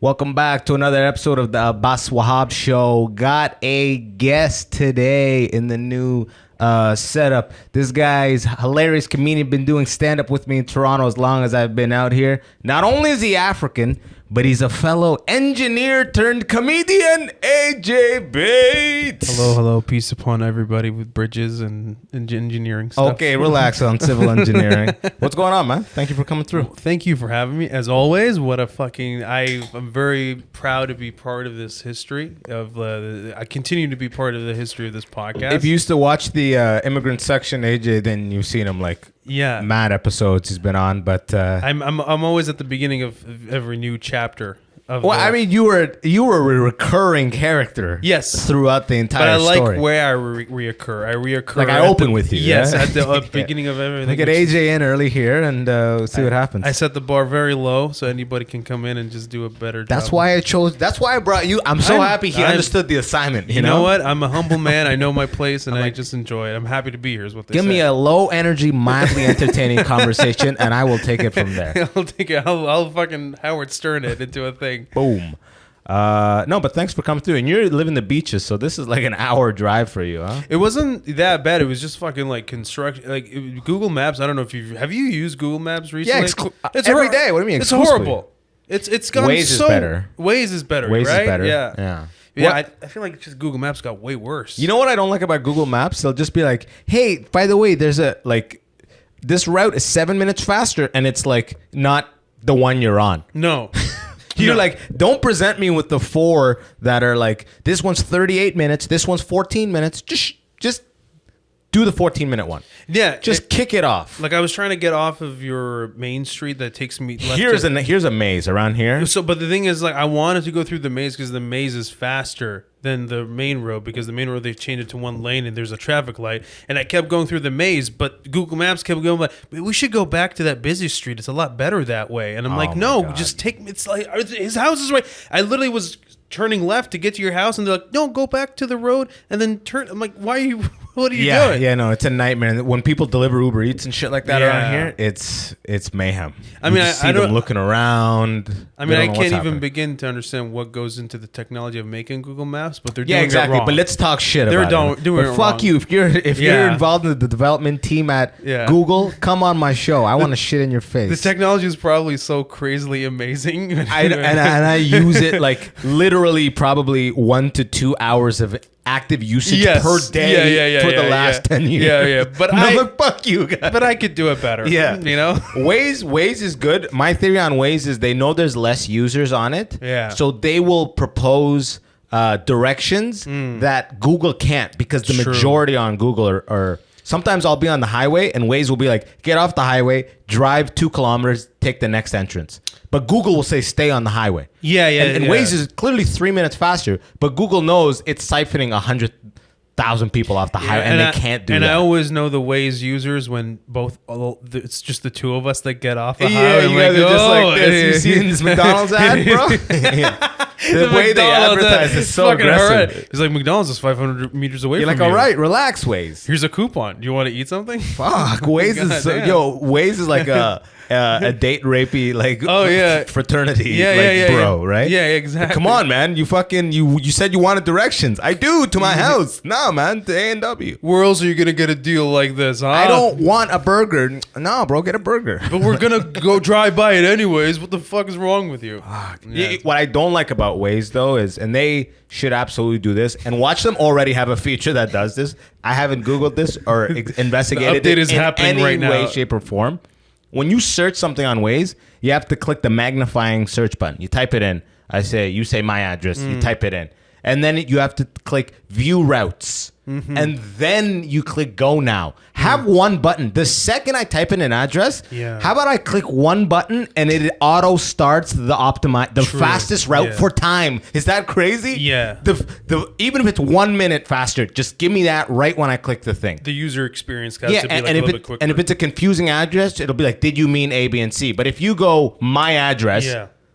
Welcome back to another episode of the Abbas Wahab Show. Got a guest today in the new setup. This guy's hilarious comedian, been doing stand-up with me in Toronto as long as I've been out here. Not only is he African, but he's a fellow engineer turned comedian, AJ Bate. Hello. Peace upon everybody with bridges and engineering stuff. Okay, relax on civil engineering. What's going on, man? Thank you for coming through. Well, thank you for having me. As always, I'm very proud to be part of this history. I continue to be part of the history of this podcast. If you used to watch the immigrant section, AJ, then you've seen him mad episodes he's been on, but I'm always at the beginning of every new chapter. I mean, you were a recurring character. Yes, throughout the entire story. But I like where I reoccur. I reoccur. Like I open with you. Yes, yeah? at the beginning of everything. We get AJ in early here and see what happens. I set the bar very low so anybody can come in and just do a better job. That's why I brought you. I'm so happy he understood the assignment. You know what? I'm a humble man. I know my place and I just enjoy it. I'm happy to be here is what they say. Give me a low energy, mildly entertaining conversation and I will take it from there. I'll take it. I'll fucking Howard Stern it into a thing. Boom. No, but thanks for coming through. And you're living the beaches, so this is like an hour drive for you, huh? It wasn't that bad. It was just fucking like construction, Google Maps. I don't know if have you used Google Maps recently? Yeah, it's every day. What do you mean? It's horrible. It's gone Waze is better. Waze is better. Waze right? is better. Yeah. I feel like just Google Maps got way worse. You know what I don't like about Google Maps? They'll just be like, "Hey, by the way, there's this route is 7 minutes faster," and it's like not the one you're on. No. You're like, don't present me with the four that are like, this one's 38 minutes, this one's 14 minutes. Just do the 14-minute one. Yeah. Just kick it off. Like I was trying to get off of your main street that takes me left. Here's a maze around here. So, but the thing is, I wanted to go through the maze because the maze is faster than the main road, because the main road they've changed it to one lane and there's a traffic light, and I kept going through the maze, but Google Maps kept going like, we should go back to that busy street, it's a lot better that way. And I'm like, no, God. Just take, it's like his house is right. I literally was turning left to get to your house and they're like, no, go back to the road and then turn. I'm like, what are you doing? Yeah, no, it's a nightmare. When people deliver Uber Eats and shit like that around here, it's mayhem. I mean, I see them looking around. I mean, I can't even begin to understand what goes into the technology of making Google Maps, but they're doing it wrong. But let's talk shit about it. Doing it fuck wrong. you. If you're involved in the development team at Google, come on my show. I want to shit in your face. The technology is probably so crazily amazing. I use it like literally probably 1 to 2 hours of active usage per day for the last 10 years. Yeah. But fuck you guys. But I could do it better. Yeah. You know? Waze is good. My theory on Waze is they know there's less users on it. Yeah. So they will propose directions that Google can't, because the majority on Google are sometimes I'll be on the highway and Waze will be like, get off the highway, drive 2 kilometers, take the next entrance. But Google will say, stay on the highway. And Waze is clearly 3 minutes faster, but Google knows it's siphoning 100,000 people off the highway, and they can't do that. And I always know the Waze users when it's just the two of us that get off the highway. You guys are just like this. You seen this McDonald's ad, bro? The way they advertise is so aggressive. Right. It's like, McDonald's is 500 meters away from you. You're like, all right, relax, Waze. Here's a coupon. Do you want to eat something? Fuck, Waze is Waze is like a date rapey fraternity bro, right? Yeah, exactly. Come on, man. You said you wanted directions. I do, to my house. No, man, to A&W. Where else are you gonna get a deal like this, huh? I don't want a burger. No, bro, get a burger. But we're gonna go drive by it anyways. What the fuck is wrong with you? What I don't like about Waze though is, and they should absolutely do this, and watch them already have a feature that does this. I haven't Googled this or investigated it in happening any right way, now. shape, or form. When you search something on Waze, you have to click the magnifying search button. You type it in. You say my address. You type it in. And then you have to click view routes. And then you click go now. Have one button. The second I type in an address, how about I click one button and it auto starts the fastest route for time. Is that crazy? Yeah. Even if it's 1 minute faster, just give me that right when I click the thing. The user experience has to be a little bit quicker. And if it's a confusing address, it'll be like, did you mean A, B, and C? But if you go my address,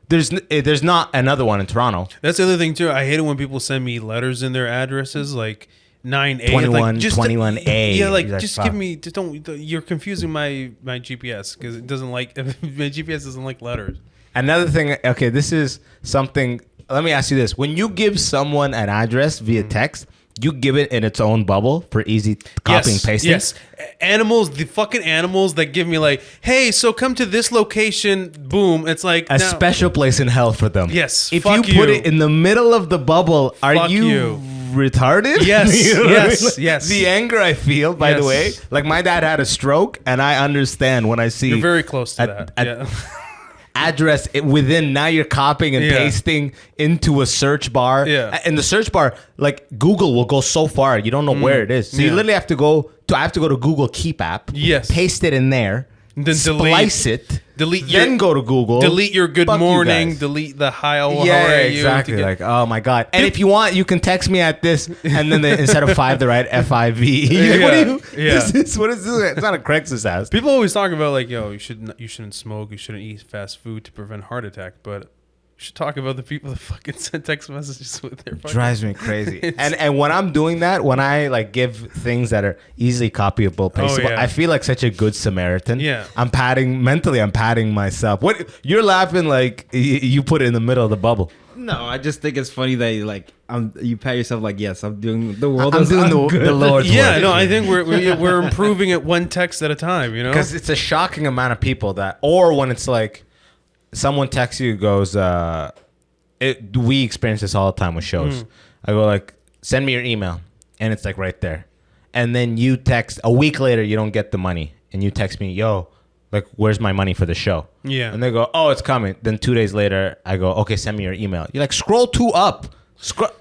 there's not another one in Toronto. That's the other thing too. I hate it when people send me letters in their addresses, like 9A, 21, 21A. Yeah, like just give me. Just don't. You're confusing my GPS because it doesn't like my GPS doesn't like letters. Another thing. Okay, this is something. Let me ask you this: when you give someone an address via text, you give it in its own bubble for easy copying pasting. Yes, animals, the fucking animals that give me like, hey, so come to this location. Boom. It's like A special place in hell for them. Yes, If fuck you put you. it in the middle of the bubble, are Fuck you you. retarded? Yes, You know what I yes, mean? yes. The anger I feel, by the Yes. way, like my dad had a stroke, and I understand when I see You're very close to a- that. a- address within. Now you're copying and Yeah. pasting into a search bar. Yeah. In the search bar, like Google will go so far, you don't know where it is. So you Yeah. literally have to go to. I have to go to Google Keep app. Yes. Paste it in there. Then splice it. delete Then your- go to Google. Delete your good Fuck you morning. guys. Delete the hi. How Yeah, are you? exactly. to get- Like, oh my god. And if you want, you can text me at this, and then instead of 5, they write FIV. Like, what are you? Yeah. What is this? It's not a Craigslist ass. People always talk about like, yo, you shouldn't smoke, you shouldn't eat fast food to prevent heart attack, but you should talk about the people that fucking send text messages with their fucking Drives me crazy. And when I'm doing that, when I like give things that are easily copyable, pasteable, yeah. I feel like such a good Samaritan. Yeah. I'm patting myself. What you're laughing like you put it in the middle of the bubble. No, I just think it's funny that you pat yourself like, yes, I'm doing the world. I'm doing the Lord's Yeah, work. no, I think we're improving it one text at a time, you know? Because it's a shocking amount of people that, or when it's like, someone texts you, goes, we experience this all the time with shows. I go like, send me your email, and it's like right there. And then you text, a week later, you don't get the money, and you text me, yo, like, where's my money for the show? Yeah. And they go, oh, it's coming. Then 2 days later, I go, okay, send me your email. You're like, scroll 2 up.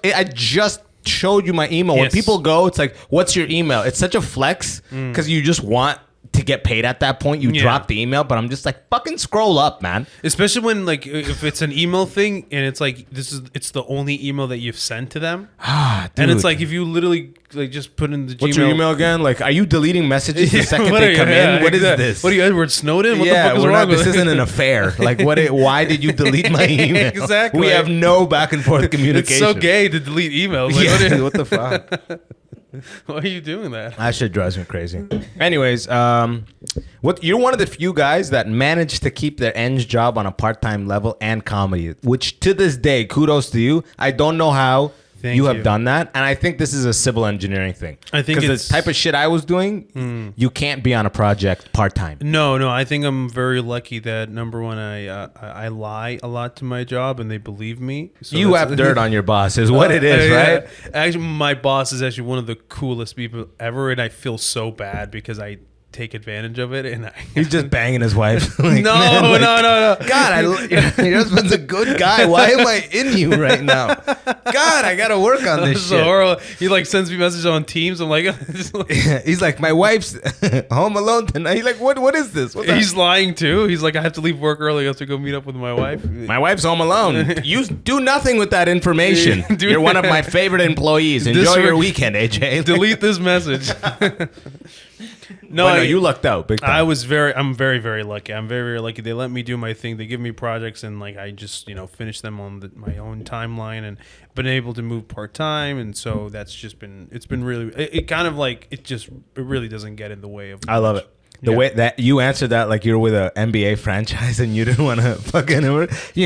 I just showed you my email. When Yes. people go, it's like, what's your email? It's such a flex because you just want to get paid at that point. You Yeah. drop the email, but I'm just like, fucking scroll up, man. Especially when like if it's an email thing and it's like it's the only email that you've sent to them. Ah, dude. And it's like if you literally like just put in the What's Gmail. your email again? Like, are you deleting messages the second What they are come you- in? What is exactly. this? What are you, Edward Snowden? What the fuck is we're wrong not, with this it? isn't an affair. Like, why did you delete my email? Exactly. We have no back and forth communication. It's so gay to delete emails. Like, Yeah, what the fuck? why are you doing that? That shit drives me crazy. Anyways, you're one of the few guys that managed to keep their ends job on a part-time level and comedy, which to this day, kudos to you. I don't know how Thank you have you. done that, and I think this is a civil engineering thing. I think because it's- the type of shit I was doing, you can't be on a project part-time. No, I think I'm very lucky that number one, I lie a lot to my job and they believe me. So You that's- have dirt on your boss, is what it is, Yeah. right? Actually, my boss is actually one of the coolest people ever, and I feel so bad because I take advantage of it. And He's just banging his wife. Like, no, man, like, no. God, your husband's a good guy. Why am I in you right now? God, I gotta work on This this is shit. horrible. He like sends me messages on Teams. I'm like, He's like, my wife's home alone tonight. He's like, what is this? What's he's lying too. He's like, I have to leave work early. I have to go meet up with my wife. my wife's home alone. You do nothing with that information. Dude. You're one of my favorite employees. Enjoy This your work- weekend, AJ. Delete this message. No, you lucked out big time. I'm very, very lucky. I'm very, very lucky. They let me do my thing. They give me projects and like I just, finish them on my own timeline and been able to move part-time. And so that's just it's been really, it kind of like, it really doesn't get in the way of. I love it. The Yeah. way that you answered that, like you're with an NBA franchise and you didn't want to fucking,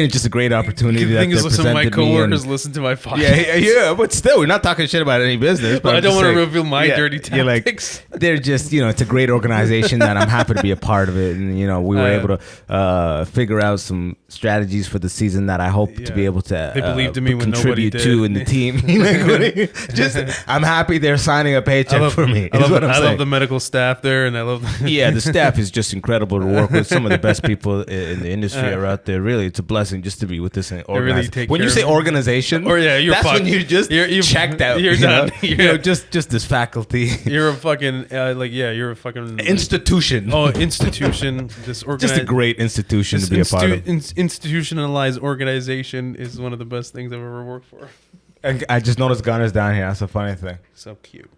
just a great opportunity. The that thing is, they some of my presented me and- coworkers listen to my podcast. Yeah, but still, we're not talking shit about any business. But I I'm don't just want to saying, reveal my dirty You're like, tactics. they're just, it's a great organization that I'm happy to be a part of it. And, we were able to figure out some strategies for the season that I hope to Yeah. be able to They believed in me when nobody contribute to did. in the team. I'm happy they're signing a paycheck for me. I is what I'm love saying. the medical staff there, and I love. Yeah, the staff is just incredible to work with. Some of the best people in the industry are out there. Really, it's a blessing just to be with this organization. take When you care say of me. organization, Or yeah, you're that's fucked. when you just You've checked out. You're done. Just this faculty You're a fucking you're a fucking institution. institution. This Just a great institution to be a part of. Institutionalized organization is one of the best things I've ever worked for. I just noticed Gunner's down here. That's a funny thing. So cute.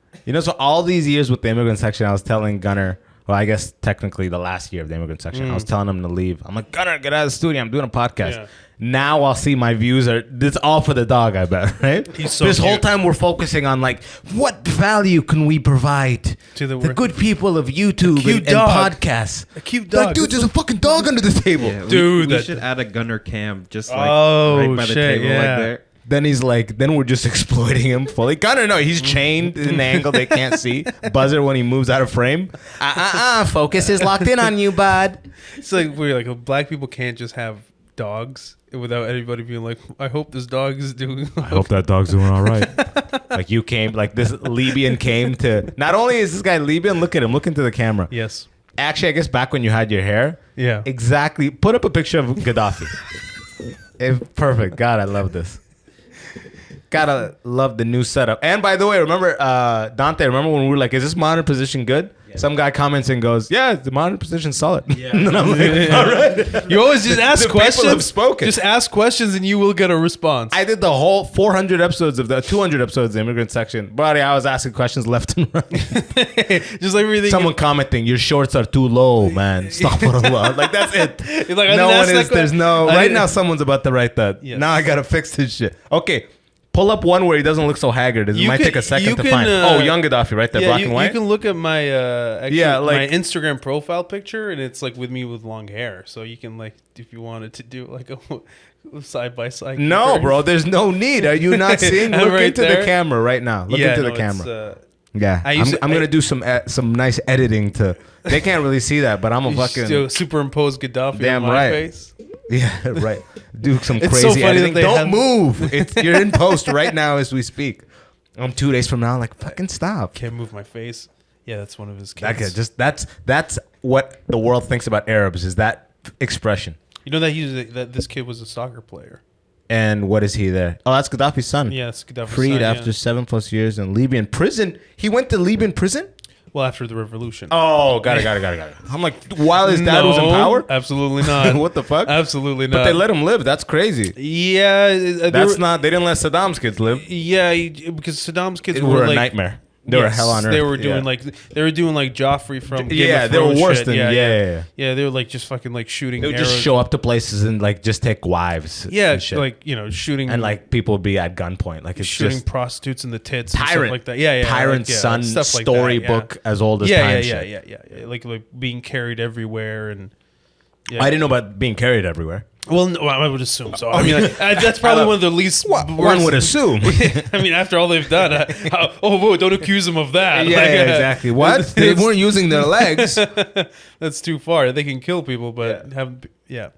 So all these years with the immigrant section, I was telling Gunner, Well, I guess technically the last year of the immigrant section. I was telling him to leave. I'm like, Gunnar, get out of the studio. I'm doing a podcast. Yeah. Now I'll see my views are. It's all for the dog, I bet, right? He's so this whole cute. time we're focusing on like, what value can we provide To the good people of YouTube cute and dog. podcasts? A cute dog. Like, dude, there's a fucking dog under the table. Yeah, Dude, we that- should add a gunner cam just like Oh, right by the shit, table, yeah. like there. Then he's like, then we're just exploiting him fully. Gunner, no, he's chained in the angle they can't see. Buzzer when he moves out of frame. Focus is locked in on you, bud. It's like we're like black people can't just have dogs without anybody being like, I hope this dog is doing. I hope that dog's doing all right. Like you came, like this Libyan came to. Not only is this guy Libyan, look at him, look into the camera. Yes. Actually, I guess back when you had your hair, Yeah. exactly. Put up a picture of Gaddafi. Perfect. God, I love this. Gotta love the new setup. And by the way, remember Dante? Remember when we were like, "Is this modern position good?" Yeah. Some guy comments and goes, "Yeah, the modern position's solid." Yeah. And I'm like, "All right." You always just ask The people questions. have spoken. Just ask questions and you will get a response. I did the whole 400 episodes of the 200 episodes of the immigrant section. Buddy, I was asking questions left and right. Just like everything. Someone commenting, "Your shorts are too low, man." Stop it. Like that's it. You're like, I No didn't one ask that is. There's que- no. I Right didn't- now, someone's about to write that. Yes. Now I gotta fix this shit. Okay. Pull up one where he doesn't look so haggard. It You might can- take a second you to can, find. Oh, young Gaddafi, right there, Yeah, black you, and white. you can look at my actually, Yeah, like- my Instagram profile picture, and it's like with me with long hair. So you can like, if you wanted to do like a side by side. No, bro. There's no need. Are you not seeing? I'm Look right into there. the camera right now. Look into the camera. Yeah, I used I'm to- gonna do some nice editing to. They can't really see that, but I'm a fucking. Still superimpose Gaddafi Damn on my right. face. Yeah, right. Do some It's crazy so funny that editing. they Don't have- move. You're in post right now as we speak. 2 days from now, like fucking stop. Can't move my face. Yeah, that's one of his That kids. guy, just that's what the world thinks about Arabs is that expression. You know that this kid was a soccer player. And what is he there? Oh, that's Gaddafi's son. Yeah, it's Gaddafi's Freed son, after yeah. 7+ years in Libyan prison. He went to Libyan prison? Well, after the revolution. Oh, got it. I'm like, while his dad was in power? Absolutely not. What the fuck? Absolutely not. But they let him live. That's crazy. Yeah, They didn't let Saddam's kids live. Yeah, because Saddam's kids It were were a like, nightmare. They were hell on earth. They were doing Yeah. like Joffrey from Game Yeah, of they were Thrones worse shit. than yeah. They were like just fucking like shooting. They would arrows. just show up to places and like just take wives. Yeah, and shit. like shooting and like people would be at gunpoint. Like it's shooting just prostitutes in the tits, and tyrant stuff like that. Yeah, tyrant like, son stuff like that, storybook as old as Yeah, time. yeah, shit. yeah. Like being carried everywhere and. Yeah. I didn't know about being carried everywhere. Well, no, I would assume so. I mean, that's probably one of the least. One worst- would assume. I mean, after all they've done, whoa, don't accuse them of that. Yeah, exactly. What? They weren't using their legs. That's too far. They can kill people, but haven't. Yeah.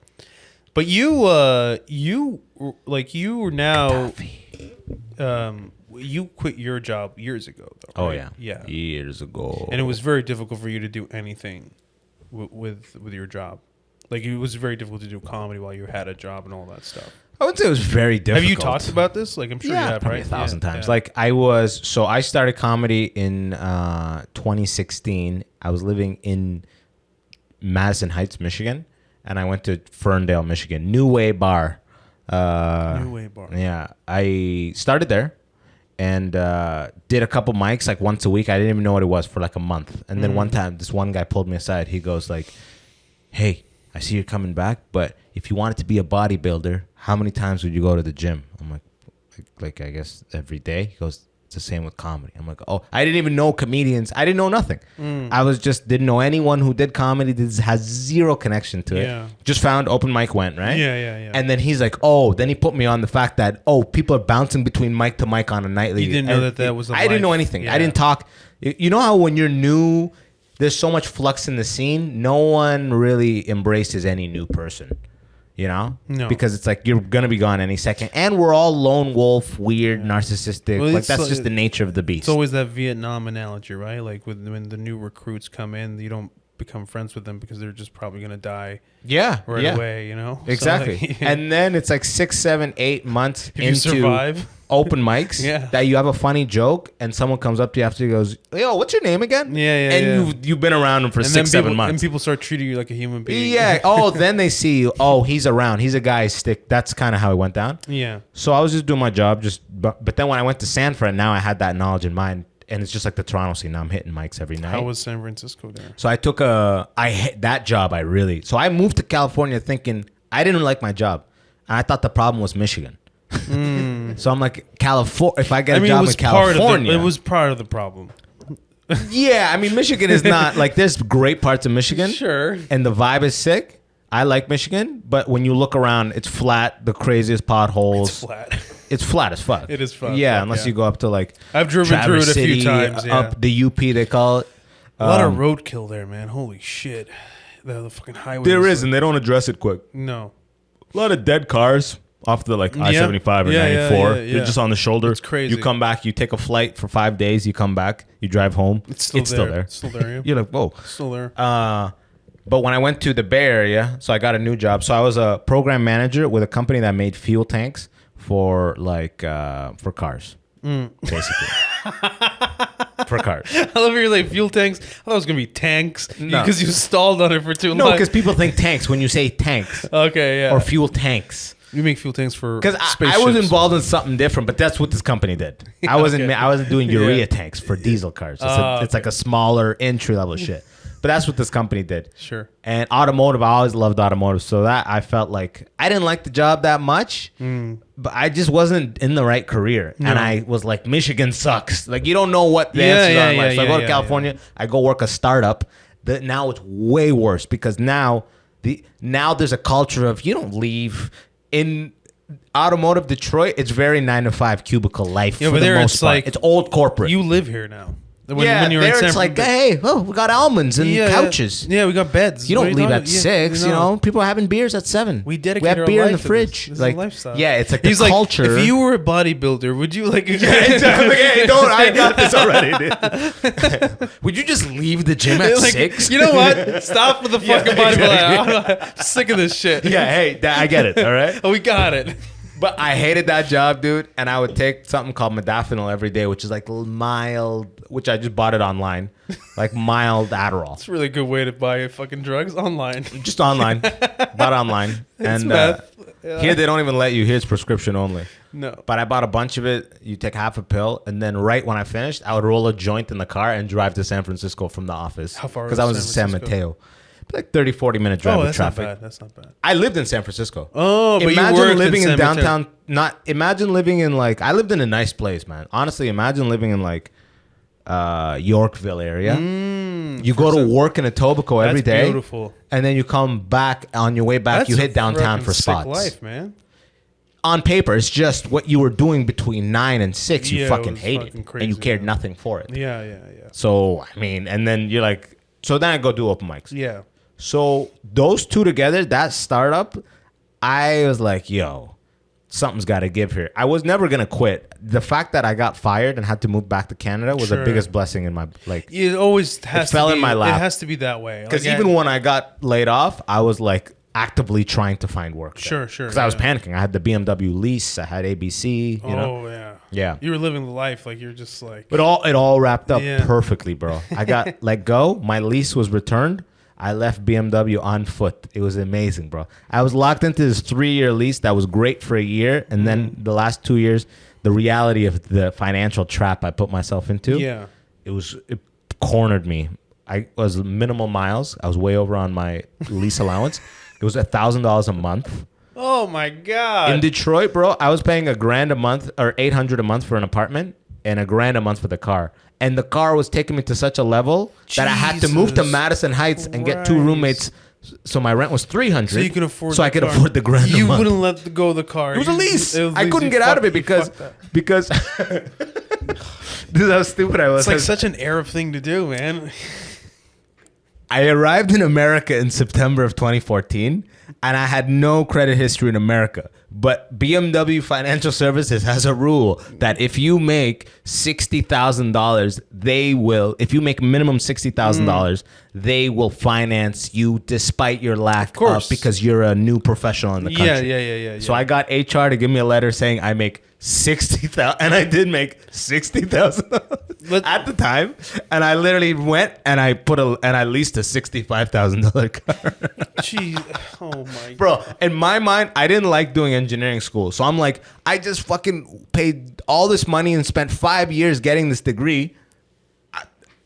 But you were now. You quit your job years ago, though. Oh right? yeah, Yeah. years ago. And it was very difficult for you to do anything with your job. Like it was very difficult to do comedy while you had a job and all that stuff. I would say it was very difficult. Have you talked about this? Like I'm sure you have, probably right? 1,000 times. Yeah. Like I started comedy in 2016. I was living in Madison Heights, Michigan, and I went to Ferndale, Michigan, New Way Bar. New Way Bar. Yeah, I started there and did a couple mics like once a week. I didn't even know what it was for like a month. And then one time, this one guy pulled me aside. He goes like, "Hey, I see you're coming back, but if you wanted to be a bodybuilder, how many times would you go to the gym?" I'm like I guess every day. He goes, "It's the same with comedy." I'm like, "Oh, I didn't even know comedians. I didn't know nothing. I was just didn't know anyone who did comedy. Has zero connection to it. Yeah. Just found open mic went, right? Yeah. And then he's like, "Oh," then he put me on the fact that, "Oh, people are bouncing between mic to mic on a nightly." You didn't know And that was a I didn't know life. anything. Yeah. I didn't talk. You know how when you're new, there's so much flux in the scene. No one really embraces any new person. You know? No. Because it's like you're gonna be gone any second. And we're all lone wolf, weird, narcissistic. Well, like it's that's so- just the nature of the beast. It's always that Vietnam analogy, right? Like when the new recruits come in, you don't become friends with them because they're just probably gonna die yeah. right yeah. away. You know? So, Exactly. like, And then it's like 6, 7, 8 months if you into survive, open mics Yeah. that you have a funny joke and someone comes up to you after and goes, "Yo, what's your name again?" And you've been around him for and 6, 7 and months. people start treating you like a human being. Yeah. Oh, then they see you. Oh, he's around. He's a guy. Stick. That's kind of how it went down. Yeah. So I was just doing my job. But then when I went to Sanford, now I had that knowledge in mind. and it's just like the Toronto scene. Now I'm hitting mics every night. How was San Francisco there? So I took that job. So I moved to California thinking I didn't like my job. And I thought the problem was Michigan. So I'm like, California. If I get a job in California, it was part of the problem. Yeah, I mean, Michigan is not like there's great parts of Michigan. Sure. And the vibe is sick. I like Michigan, but when you look around, it's flat. The craziest potholes. It's flat. It's flat as fuck. It is flat. Yeah, unless you go up to like I've driven Traverse through it a few City, times. Yeah. up the UP they call it. A lot of roadkill there, man. Holy shit. The fucking highway. There is, and they don't address it quick. No. A lot of dead cars off the like I-75 or 94. They're just on the shoulder. It's crazy. You come back, you take a flight for 5 days, you come back, you drive home. It's still there. It's still there. Yeah. You're like, whoa. Still there. But when I went to the Bay Area, so I got a new job. So I was a program manager with a company that made fuel tanks for like for cars, basically. For cars. I love your like fuel tanks. I thought it was gonna be tanks because you stalled on it for too long. No, because people think tanks when you say tanks. Okay, yeah. Or fuel tanks. You make fuel tanks for because I was involved in something different, but that's what this company did. I wasn't doing urea tanks for diesel cars. It's like a smaller entry level shit. But that's what this company did. Sure. And automotive, I always loved automotive. So that I felt like I didn't like the job that much, but I just wasn't in the right career. No. And I was like, Michigan sucks. Like, you don't know what the answers are in life. So I go to California, I go work a startup. Now it's way worse because now there's a culture of you don't leave. In automotive Detroit, it's very 9-to-5 cubicle life for the most part. Like, it's old corporate. You live here now. When you're there, it's like, hey, we got almonds and couches. Yeah, we got beds. You don't leave at 6. You know, people are having beers at 7. We dedicate have beer our in the life fridge. This like, is a lifestyle. Yeah, it's like the culture. Like, if you were a bodybuilder, would you like? Hey, don't. I got this already, dude. Would you just leave the gym at 6? You know what? Stop with the fucking bodybuilder. I'm sick of this shit. Yeah, hey, I get it. All right. Oh, we got it. But I hated that job, dude. And I would take something called modafinil every day, which is like mild, which I just bought it online, like mild Adderall. It's a really good way to buy fucking drugs online. Just online. Bought online. And here they don't even let you. Here's prescription only. No. But I bought a bunch of it. You take half a pill. And then right when I finished, I would roll a joint in the car and drive to San Francisco from the office. How far? Because I was in San Mateo. Like 30-40 minute drive with traffic. That's not bad. I lived in San Francisco. Oh, but imagine you worked living in downtown. Mateo. Imagine living in like I lived in a nice place, man. Honestly, imagine living in like Yorkville area. You go to work in Etobicoke every day. Beautiful. And then you come back on your way back. That's you hit downtown for spots. Sick life, man. On paper, it's just what you were doing between 9 and 6. You fucking hated it, and you cared nothing for it. Yeah. So I mean, and then you're like, so then I go do open mics. Yeah. So those two together, that startup, I was like, yo, something's got to give here. I was never going to quit. The fact that I got fired and had to move back to Canada was the biggest blessing in my, like. It always has to be. It fell in my lap. It has to be that way. Because even when I got laid off, I was like actively trying to find work. Sure. Because I was panicking. I had the BMW lease. I had ABC, you know. Oh, yeah. Yeah. You were living the life. Like, you're just like. But it all wrapped up perfectly, bro. I got let go. My lease was returned. I left BMW on foot. It was amazing, bro. I was locked into this 3-year lease that was great for a year. And then the last 2 years, the reality of the financial trap I put myself into, it cornered me. I was minimal miles. I was way over on my lease allowance. It was $1,000 a month. Oh, my God. In Detroit, bro, I was paying $1,000 a month or $800 a month for an apartment and $1,000 a month for the car. And the car was taking me to such a level that I had to move to Madison Heights and get 2 roommates. So my rent was $300. So you can afford. So I could afford the $1,000 a month. You wouldn't let go of the car. It was a lease. I couldn't get out of it because this is how stupid I was. It's like such an Arab thing to do, man. I arrived in America in September of 2014, and I had no credit history in America. But BMW Financial Services has a rule that if you make $60,000, they will, if you make minimum $60,000, they will finance you despite your lack of, because you're a new professional in the country. Yeah. So I got HR to give me a letter saying I make $60,000, and I did make $60,000 at the time. And I literally went and I leased a $65,000 car. Jeez, oh my bro. In my mind, I didn't like doing engineering school, so I'm like, I just fucking paid all this money and spent 5 years getting this degree.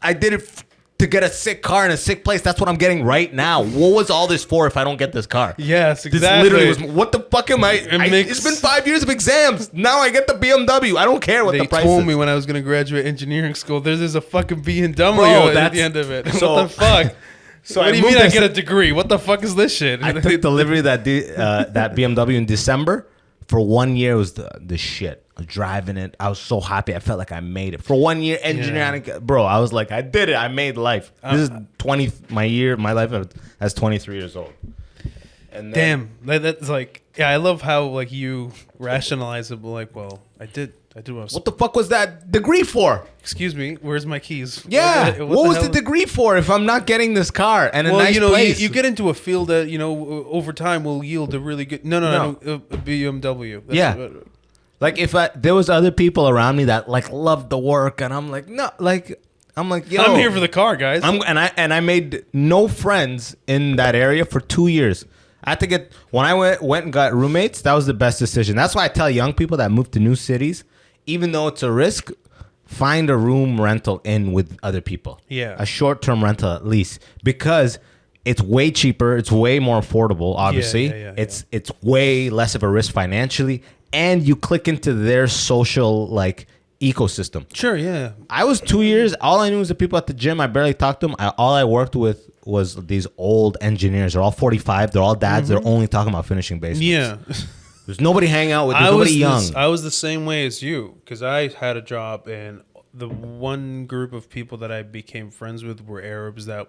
I did it to get a sick car in a sick place. That's what I'm getting right now. What was all this for if I don't get this car? Yes, exactly. This literally was, what the fuck am I? It's been 5 years of exams. Now I get the BMW. I don't care what the price is. They told me when I was going to graduate engineering school, there's a fucking BMW at the end of it. So, what the fuck? So what do you mean I get a degree? What the fuck is this shit? I took delivery of that BMW in December. For 1 year, it was the shit. I was driving it. I was so happy. I felt like I made it. For 1 year, engineering, bro, I was like, I did it. I made life. This is my life as 23 years old. And then, damn, that's like, yeah, I love how like you rationalize it. Like, well, I did what the fuck was that degree for? Excuse me, where's my keys? Yeah, what was the degree for if I'm not getting this car and a nice place? You get into a field that over time will yield a really good. No, a BMW. That's like if there was other people around me that like loved the work, and I'm like, no, like I'm like, yo, I'm here for the car, guys. I made no friends in that area for 2 years. I had to get when I went and got roommates. That was the best decision. That's why I tell young people that move to new cities, even though it's a risk, find a room rental in with other people. Yeah. A short-term rental at least, because it's way cheaper. It's way more affordable, obviously. It's way less of a risk financially. And you click into their social, like, ecosystem. Sure, yeah. I was 2 years. All I knew was the people at the gym. I barely talked to them. All I worked with was these old engineers. They're all 45. They're all dads. They're only talking about finishing basements. Yeah. There's nobody hanging out with. There's nobody young. I was the same way as you because I had a job, and the one group of people that I became friends with were Arabs that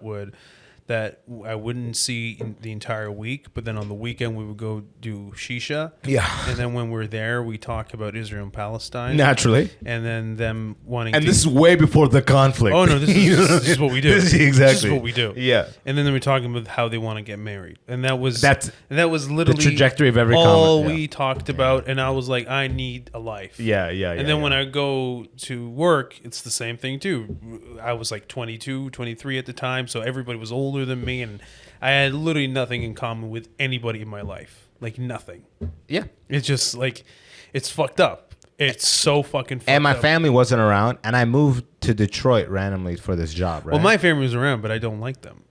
I wouldn't see in the entire week, but then on the weekend we would go do shisha. Yeah. And then when we're there, we talk about Israel and Palestine. Naturally. And then them wanting and this is way before the conflict. Oh, no, this is what we do. This is what we do. Yeah. And then they were talking about how they want to get married. And that was literally the trajectory of every all comment. we talked about. And I was like, I need a life. Yeah. And then when I go to work, it's the same thing too. I was like 22, 23 at the time. So everybody was older than me, and I had literally nothing in common with anybody in my life. Like nothing. Yeah. It's just like, it's fucked up. It's so fucking fucked up. And my family wasn't around, and I moved to Detroit randomly for this job, right? Well, my family was around, but I don't like them.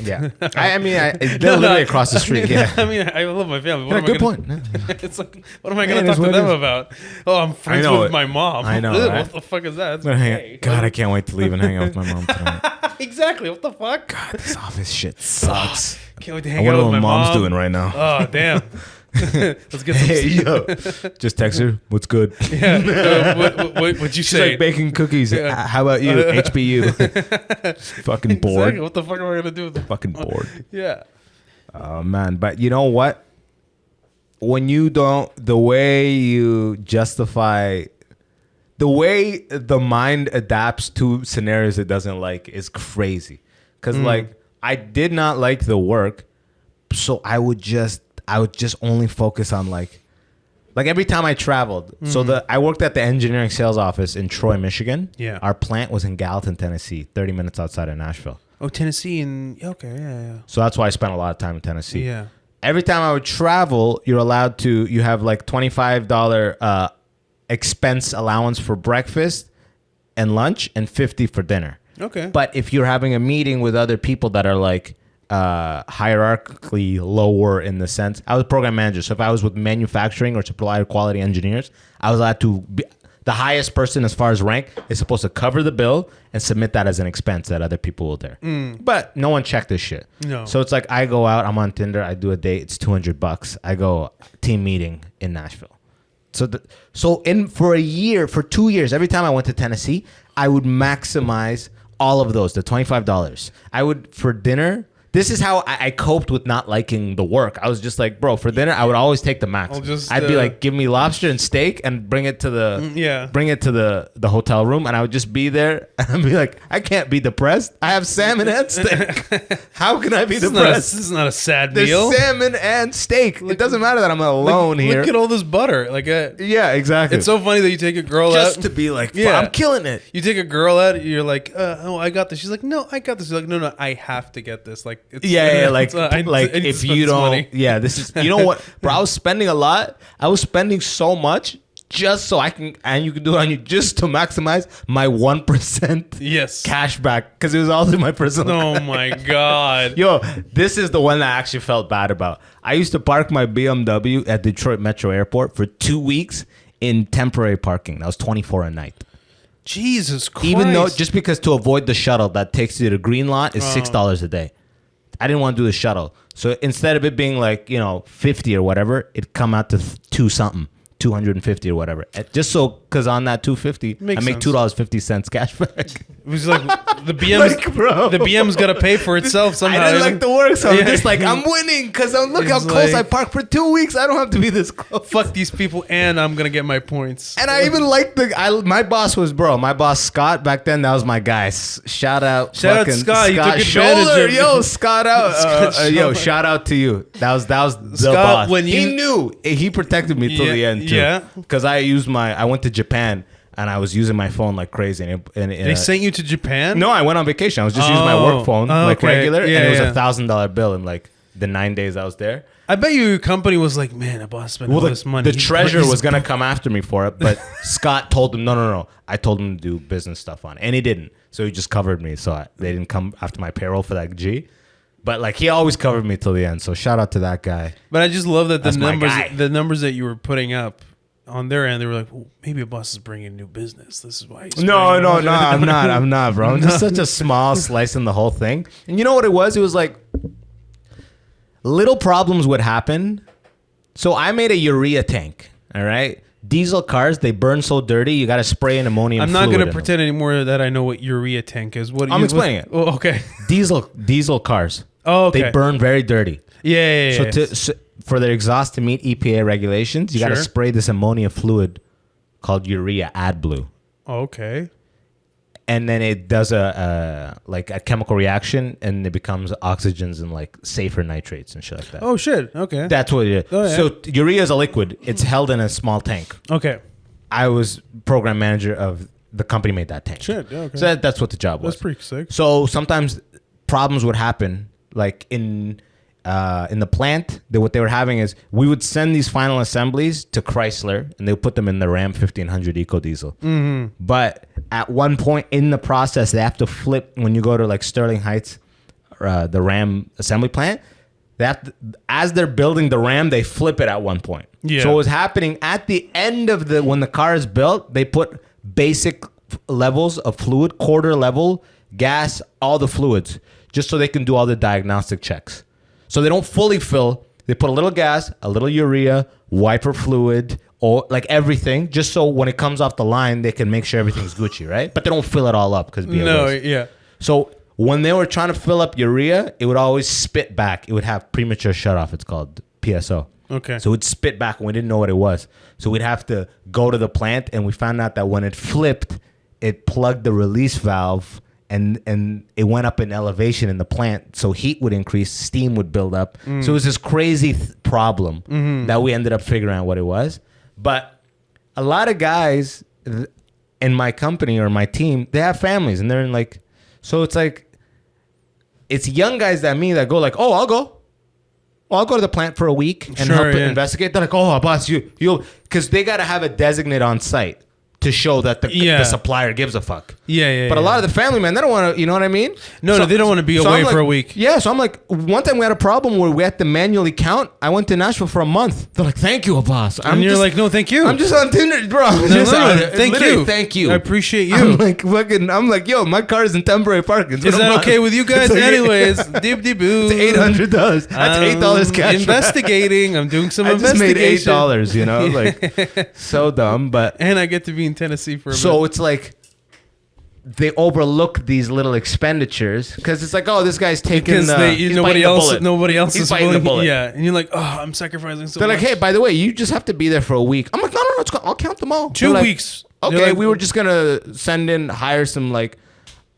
Yeah. they're literally across the street. I love my family. Good point. It's like, what am I going to talk to them about? Oh, I'm friends with my mom. I know. Right? What the fuck is that? God, I can't wait to leave and hang out with my mom tonight. Exactly. What the fuck? God, this office shit sucks. Can't wait to hang out with my mom. I wonder what mom's doing right now. Oh, damn. Let's get some yo, just text her. What's good? Yeah. What'd you She's say? like baking cookies. Yeah. How about you? HBU. Fucking bored. Exactly. What the fuck am I gonna do with Fucking bored. Yeah. Oh man, but you know what? When you don't, the way you justify, the way the mind adapts to scenarios it doesn't like is crazy. Because like I did not like the work, so I would just only focus on like every time I traveled. So I worked at the engineering sales office in Troy, Michigan. Yeah. Our plant was in Gallatin, Tennessee, 30 minutes outside of Nashville. Oh, Tennessee and okay, yeah. So that's why I spent a lot of time in Tennessee. Yeah. Every time I would travel, you have like $25 expense allowance for breakfast and lunch and $50 for dinner. Okay. But if you're having a meeting with other people that are like hierarchically lower in the sense, I was program manager. So if I was with manufacturing or supplier quality engineers, I was allowed to be the highest person as far as rank is supposed to cover the bill and submit that as an expense that other people will do. But no one checked this shit. No. So it's like I go out, I'm on Tinder, I do a date, it's $200. I go team meeting in Nashville. For 2 years, every time I went to Tennessee, I would maximize all of those, the $25. I would, for dinner, this is how I coped with not liking the work. I was just like, bro, for dinner, I would always take the max. I'd be like, give me lobster and steak and bring it to the hotel room. And I would just be there and I'd be like, I can't be depressed. I have salmon and steak. How can I be depressed? This is not a sad meal. There's salmon and steak. It doesn't matter that I'm alone here. Look at all this butter. Yeah, exactly. It's so funny that you take a girl just out. to be like, I'm killing it. You take a girl out, you're like, oh, I got this. She's like, no, I got this. You're like, no, I have to get this. Like, it's, like if you don't, this is, you know what, bro, I was spending a lot. I was spending so much just so I can, and you can do it on you just to maximize my 1% Yes. cash back because it was all in my personal. Oh my God. Yo, this is the one that I actually felt bad about. I used to park my BMW at Detroit Metro Airport for 2 weeks in temporary parking. That was $24 a night. Jesus Christ. Even though, just because to avoid the shuttle that takes you to the green lot is $6 a day. I didn't want to do the shuttle. So instead of it being like, 50 or whatever, it'd come out to 250 or whatever. Just so, because on that 250, Makes I make sense. $2.50 cash back. It was like the BM's, Like, bro. the BM's got to pay for itself somehow. I didn't like the work, so I'm Yeah. just like, I'm winning because look how It's close like- I parked for 2 weeks. I don't have to be this close. Fuck these people, and I'm gonna get my points. And I even liked my boss was my boss Scott back then. That was my guy. Shout out Scott. You took advantage Shoulder. of- Yo, Scott out. Scott Yo, Shoulder. shout out to you. That was the Scott, boss. when He you- knew. He protected me till the end too. Yeah. Because I went to Japan and I was using my phone like crazy. And They sent you to Japan? no, I went on vacation. I was just using my work phone like okay. regular, Yeah, and it was yeah. $1,000 bill in like the 9 days I was there. I bet your company was like, man, Abbas spent all this money. The treasurer was gonna come after me for it, but Scott told him no. I told him to do business stuff on it, and he didn't. So he just covered me. So they didn't come after my payroll for that G. But like he always covered me till the end. So shout out to that guy. But I just love that That's my guy. the numbers that you were putting up on their end, they were like, oh, maybe Abbas is bringing new business. This is why he's No, bringing- I'm not, bro. I'm just such a small slice in the whole thing. And you know what it was? It was like little problems would happen. So I made a urea tank. All right. Diesel cars, they burn so dirty, you got to spray an ammonium I'm not fluid going in to them. pretend anymore that I know what urea tank is. What I'm explaining it. Oh, okay. Diesel cars. Oh, okay. They burn very dirty. Yeah. So for their exhaust to meet EPA regulations, you got to Sure. spray this ammonia fluid called urea, AdBlue. Okay. And then it does a chemical reaction, and it becomes oxygens and like safer nitrates and shit like that. Oh, shit. Okay. That's what it is. Oh, yeah. So urea is a liquid. It's held in a small tank. Okay. I was program manager of the company made that tank. Shit. Yeah, okay. So that's what the job was. That's pretty sick. So sometimes problems would happen, like in the plant. What they were having is we would send these final assemblies to Chrysler, and they would put them in the Ram 1500 EcoDiesel. Mm-hmm. But at one point in the process, they have to flip when you go to like Sterling Heights, the Ram assembly plant. They have to, as they're building the Ram, they flip it at one point. Yeah. So what was happening at the end of when the car is built, they put basic levels of fluid, quarter level, gas, all the fluids, just so they can do all the diagnostic checks. So they don't fully fill. They put a little gas, a little urea, wiper fluid, or like everything, just so when it comes off the line, they can make sure everything's Gucci, right? But they don't fill it all up because No, yeah. So when they were trying to fill up urea, it would always spit back. It would have premature shutoff. It's called PSO. Okay. So it would spit back, and we didn't know what it was. So we'd have to go to the plant, and we found out that when it flipped, it plugged the release valve, and it went up in elevation in the plant. So heat would increase, steam would build up. So it was this crazy problem that we ended up figuring out what it was. But a lot of guys in my company or my team, they have families, and they're in like, so it's like, it's young guys that go like, oh, I'll go to the plant for a week and Sure, help yeah. investigate. They're like, oh, boss, you'll, because they got to have a designate on site to show that the supplier gives a fuck. Yeah. But a lot of the family, man, they don't want to, you know what I mean? No, they don't want to be I'm away like, for a week. Yeah, so I'm like, one time we had a problem where we had to manually count. I went to Nashville for a month. They're like, thank you, boss. And you're like, no, thank you. I'm just on Tinder, bro. Thank you. I appreciate you. I'm like, yo, my car is in temporary parking. Is that okay with you guys? It's like- Anyways, deep boo. It's $800. That's $8 cash. Investigating. I'm doing some I just made investigation. $8, you know, like so dumb. But And I get to be in Tennessee for a so bit. it's like they overlook these little expenditures because it's like, oh, this guy's taking Because he's nobody biting the else bullet. He's is biting the willing. bullet. Yeah, and you're like, oh, I'm sacrificing so They're much. like, hey, by the way, you just have to be there for a week. I'm like, no, I'll count them all. 2 They're like, weeks. They're Okay, like, we were just gonna hire some like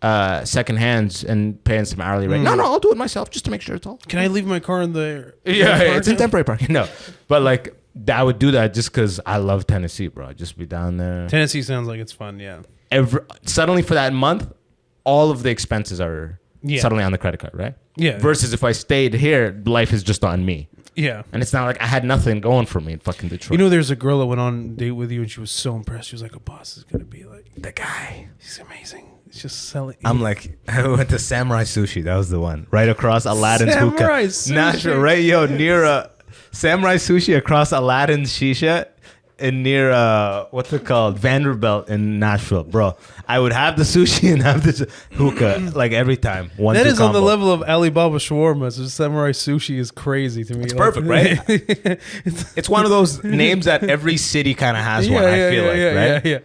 second hands and pay some hourly rate. No, I'll do it myself just to make sure it's all. Can I leave my car in the? Yeah, park it's in now? temporary parking. No, but like I would do that just because I love Tennessee, bro. I'd just be down there. Tennessee sounds like it's fun. Yeah. Suddenly for that month, all of the expenses are Yeah. suddenly on the credit card, right? Yeah. Versus if I stayed here, life is just on me. Yeah. And it's not like I had nothing going for me in fucking Detroit. You know, there's a girl that went on a date with you, and she was so impressed. She was like, Abbas is gonna be like the guy. he's amazing. He's just selling. I'm like, I went to Samurai Sushi. That was the one. Right across Aladdin's Samurai hookah. Sushi. Nashville, right, near Samurai Sushi across Aladdin's Shisha and near, what's it called? Vanderbilt in Nashville. Bro, I would have the sushi and have this hookah like every time. That is on the level of Alibaba shawarma. So Samurai Sushi is crazy to me. It's perfect, right? It's one of those names that every city kind of has one, I feel right? Yeah.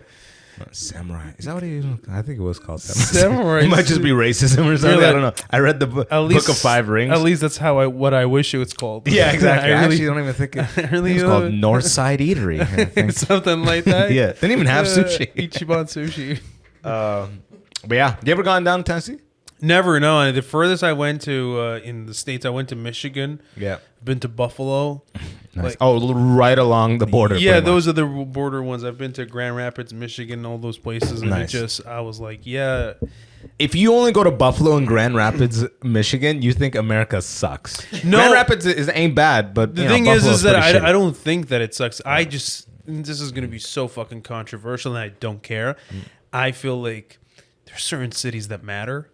Samurai. Is that what he? I think it was called Samurai. Samurai. It might just be racism or something. Like, I don't know. I read the book of Five Rings. At least that's what I wish it was called. Yeah, exactly. I really, actually don't even think it really was called Northside Eatery. I think. Something like that. Yeah, didn't even have sushi. Ichiban Sushi. But yeah, you ever gone down to Tennessee? Never, no. The furthest I went to in the States, I went to Michigan. Yeah. Been to Buffalo. Nice. Right along the border. Yeah, those are the border ones. I've been to Grand Rapids, Michigan, all those places. And Nice. I was like, yeah. If you only go to Buffalo and Grand Rapids, Michigan, you think America sucks. No. Grand Rapids ain't bad, but The thing is Buffalo's that pretty shitty. I don't think that it sucks. This is going to be so fucking controversial, and I don't care. I feel like there's certain cities that matter.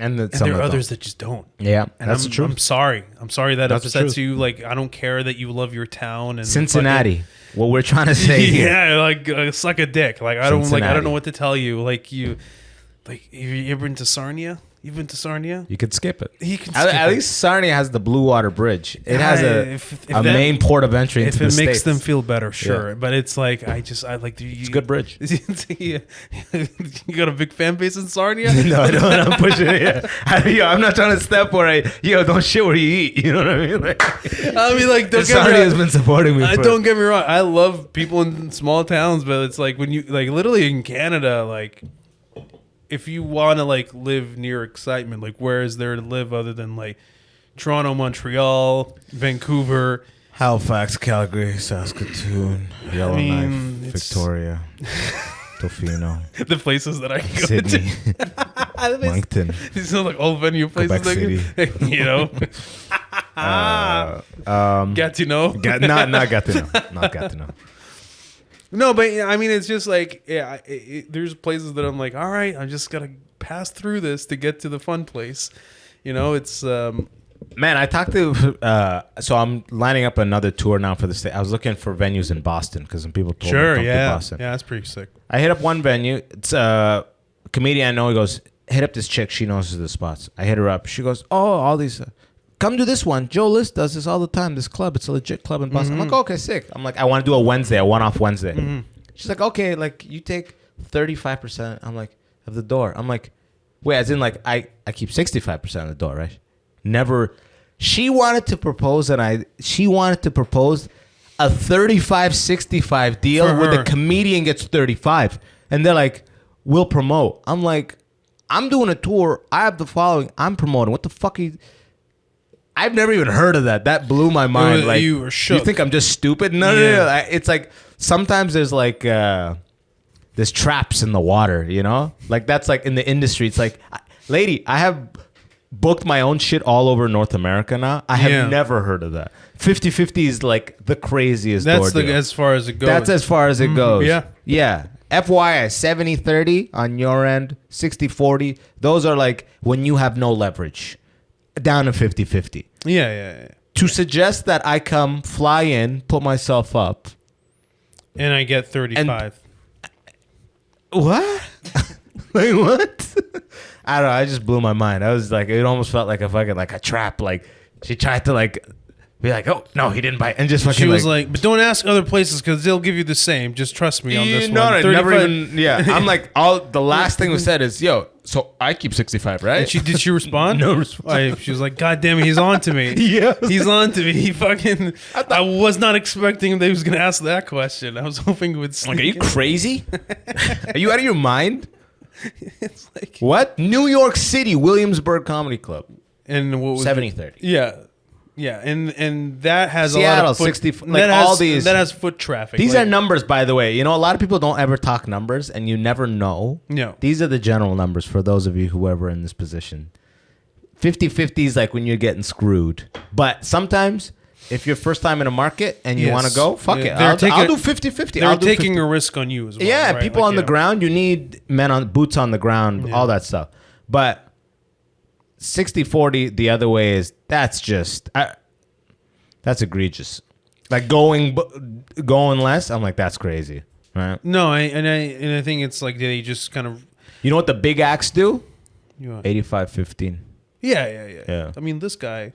And there are others that just don't. Yeah, And that's true. I'm sorry. I'm sorry that That's the upsets truth. you. Like, I don't care that you love your town and Cincinnati. What we're trying to say fucking, here. yeah, like suck a dick. Like I don't Cincinnati. know what to tell you. Like you ever been to Sarnia? You've been to Sarnia? You could skip it. He can At least Sarnia has the Blue Water Bridge. It has if a that- main port of entry into If the it States. makes them feel better, sure. Yeah. But it's like I like. It's a good bridge. You got a big fan base in Sarnia? No, I don't. I'm pushing it. Yeah. I'm not trying to step where don't shit where you eat. You know what I mean? Like, Don't get Sarnia me has been supporting me. don't get me wrong. I love people in small towns, but it's like when you like literally in Canada, like if you want to like live near excitement, like where is there to live other than like Toronto, Montreal, Vancouver? Halifax, Calgary, Saskatoon, Yellowknife, Victoria, Tofino, The places that I go Sydney, to. Moncton, These are like all venue places. Quebec You know, Gatineau. not Gatineau. Not Gatineau. No, but I mean, it's just like, yeah, there's places that I'm like, all right, I just got to pass through this to get to the fun place. You know, it's... Man, I talked to... so I'm lining up another tour now for the state. I was looking for venues in Boston because some people told me to come to Boston. Yeah, that's pretty sick. I hit up one venue. It's a comedian I know. He goes, hit up this chick. She knows the spots. I hit her up. She goes, oh, all these... come to this one. Joe List does this all the time. This club, it's a legit club in Boston. I'm like, okay, sick. I'm like, I want to do a Wednesday, a one-off Wednesday. She's like, okay, like you take 35%. I'm like, of the door. I'm like, wait, as in like I keep 65% of the door, right? Never. She wanted to propose, she wanted to propose a 35-65 deal where the comedian gets 35, and they're like, we'll promote. I'm like, I'm doing a tour. I have the following. I'm promoting. What the fuck are you? I've never even heard of that. That blew my mind. Like, you were shook. You think I'm just stupid? No. It's like sometimes there's like there's traps in the water. You know, like that's like in the industry. It's like, lady, I have booked my own shit all over North America now. I have never heard of that. 50-50 is like the craziest. That's door deal. as far as it goes. That's as far as it goes. Yeah. FYI, 70-30 on your end, 60-40. Those are like when you have no leverage. Down to 50-50. Yeah. To suggest that I come, fly in, put myself up. And I get 35. What? Like what? I don't know. I just blew my mind. I was like, it almost felt like a trap. Like she tried to like be like, oh no, he didn't buy it. And just fucking She was like, but don't ask other places because they'll give you the same. Just trust me on this one. No, 35. never even. Yeah, I'm like, the last thing was said is, yo, so I keep 65, right? And did she respond? No response. She was like, God damn it, he's on to me. Yeah. He's on to me. He fucking... I was not expecting that he was going to ask that question. I was hoping it would sneak Like, are you in. crazy? Are you out of your mind? It's like... What? New York City, Williamsburg Comedy Club. And what was 70-30. Yeah, and that has Seattle, a lot of foot, 60, like that has, all these. that has foot traffic. These like, are numbers, by the way. You know, a lot of people don't ever talk numbers, and you never know. No. These are the general numbers for those of you who ever in this position. 50-50 is like when you're getting screwed. But sometimes if you're first time in a market and you want to go, fuck it. They're I'll do 50-50. They're taking a risk on you as well. Yeah, right? people on the ground. You need men on boots on the ground, all that stuff. But 60-40 the other way is that's egregious. Like going less, I'm like that's crazy, right? No, I think it's like they just kind of. You know what the big acts do? 85-15. Yeah. I mean, this guy,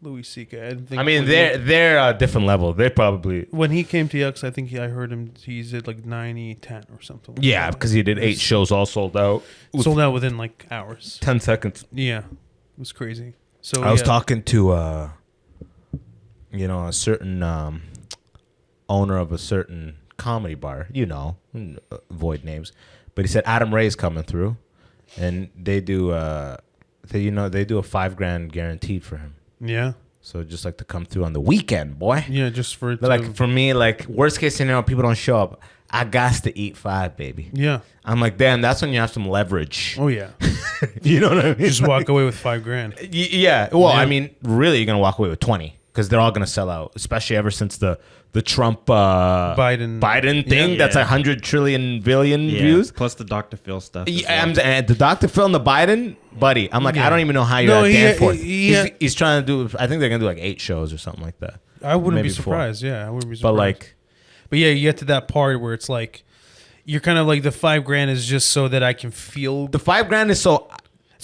Louis C.K. I mean, they're a different level. They probably when he came to Yucks, I think I heard him. He's at like 90-10 or something. Like yeah, because he did 8 shows, all sold out. Sold out within like hours. 10 seconds. Yeah, it was crazy. So I was talking to a certain owner of a certain comedy bar. Avoid names, but he said Adam Ray's coming through, and they do they do a $5,000 guaranteed for him. Yeah. So just like to come through on the weekend, boy. Yeah, just for like for me, like worst case scenario, people don't show up. I got to eat 5, baby. Yeah. I'm like, damn, that's when you have some leverage. Oh yeah. You know what I mean? Just walk away with $5,000. Yeah. Well, I mean, really, you're gonna walk away with 20 because they're all gonna sell out. Especially ever since the Trump Biden thing. That's 100 trillion billion views. Plus the Dr. Phil stuff. And the Dr. Phil and the Biden, buddy. I'm like, I don't even know how you're at Danforth. He's trying to do. I think they're gonna do like 8 shows or something like that. I wouldn't be surprised. 4. Yeah, I wouldn't be surprised. But yeah, you get to that part where it's like you're kind of like the $5,000 is just so that I can feel. The $5,000 is so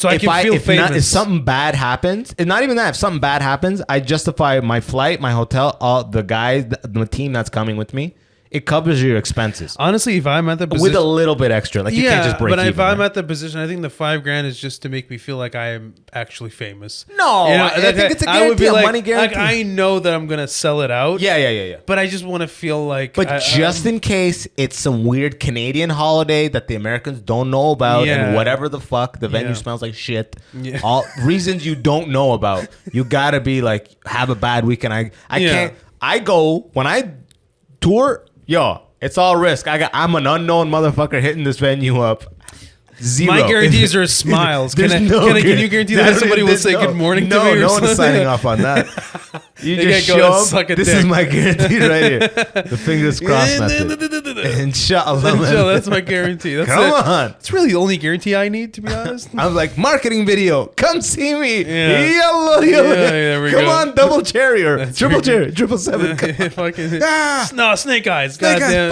I can feel famous. If something bad happens, and not even that, if something bad happens, I justify my flight, my hotel, all the guys, the team that's coming with me. It covers your expenses. Honestly, if I'm at the position with a little bit extra, like you can't just break even. But if I'm at the position, I think the $5,000 is just to make me feel like I am actually famous. No, I think it's a guarantee, money guarantee. Like I know that I'm gonna sell it out. Yeah. But I just want to feel like. But just in case it's some weird Canadian holiday that the Americans don't know about, and whatever the fuck, the venue smells like shit. Yeah. All reasons you don't know about, you gotta be like have a bad weekend. I can't. I go when I tour. Yo, it's all risk. I'm an unknown motherfucker hitting this venue up. 0. My guarantees are smiles. Can you guarantee that somebody will say good morning to me? No one's signing off on that. You just show up. This is my guarantee right here. The fingers crossed method. Inshallah. That's my guarantee. Come on. It's really the only guarantee I need, to be honest. I'm like, marketing video. Come see me. Yeah. Yalla. There we Come go. on, double cherry or triple cherry, 777. No, snake eyes. Snake eyes,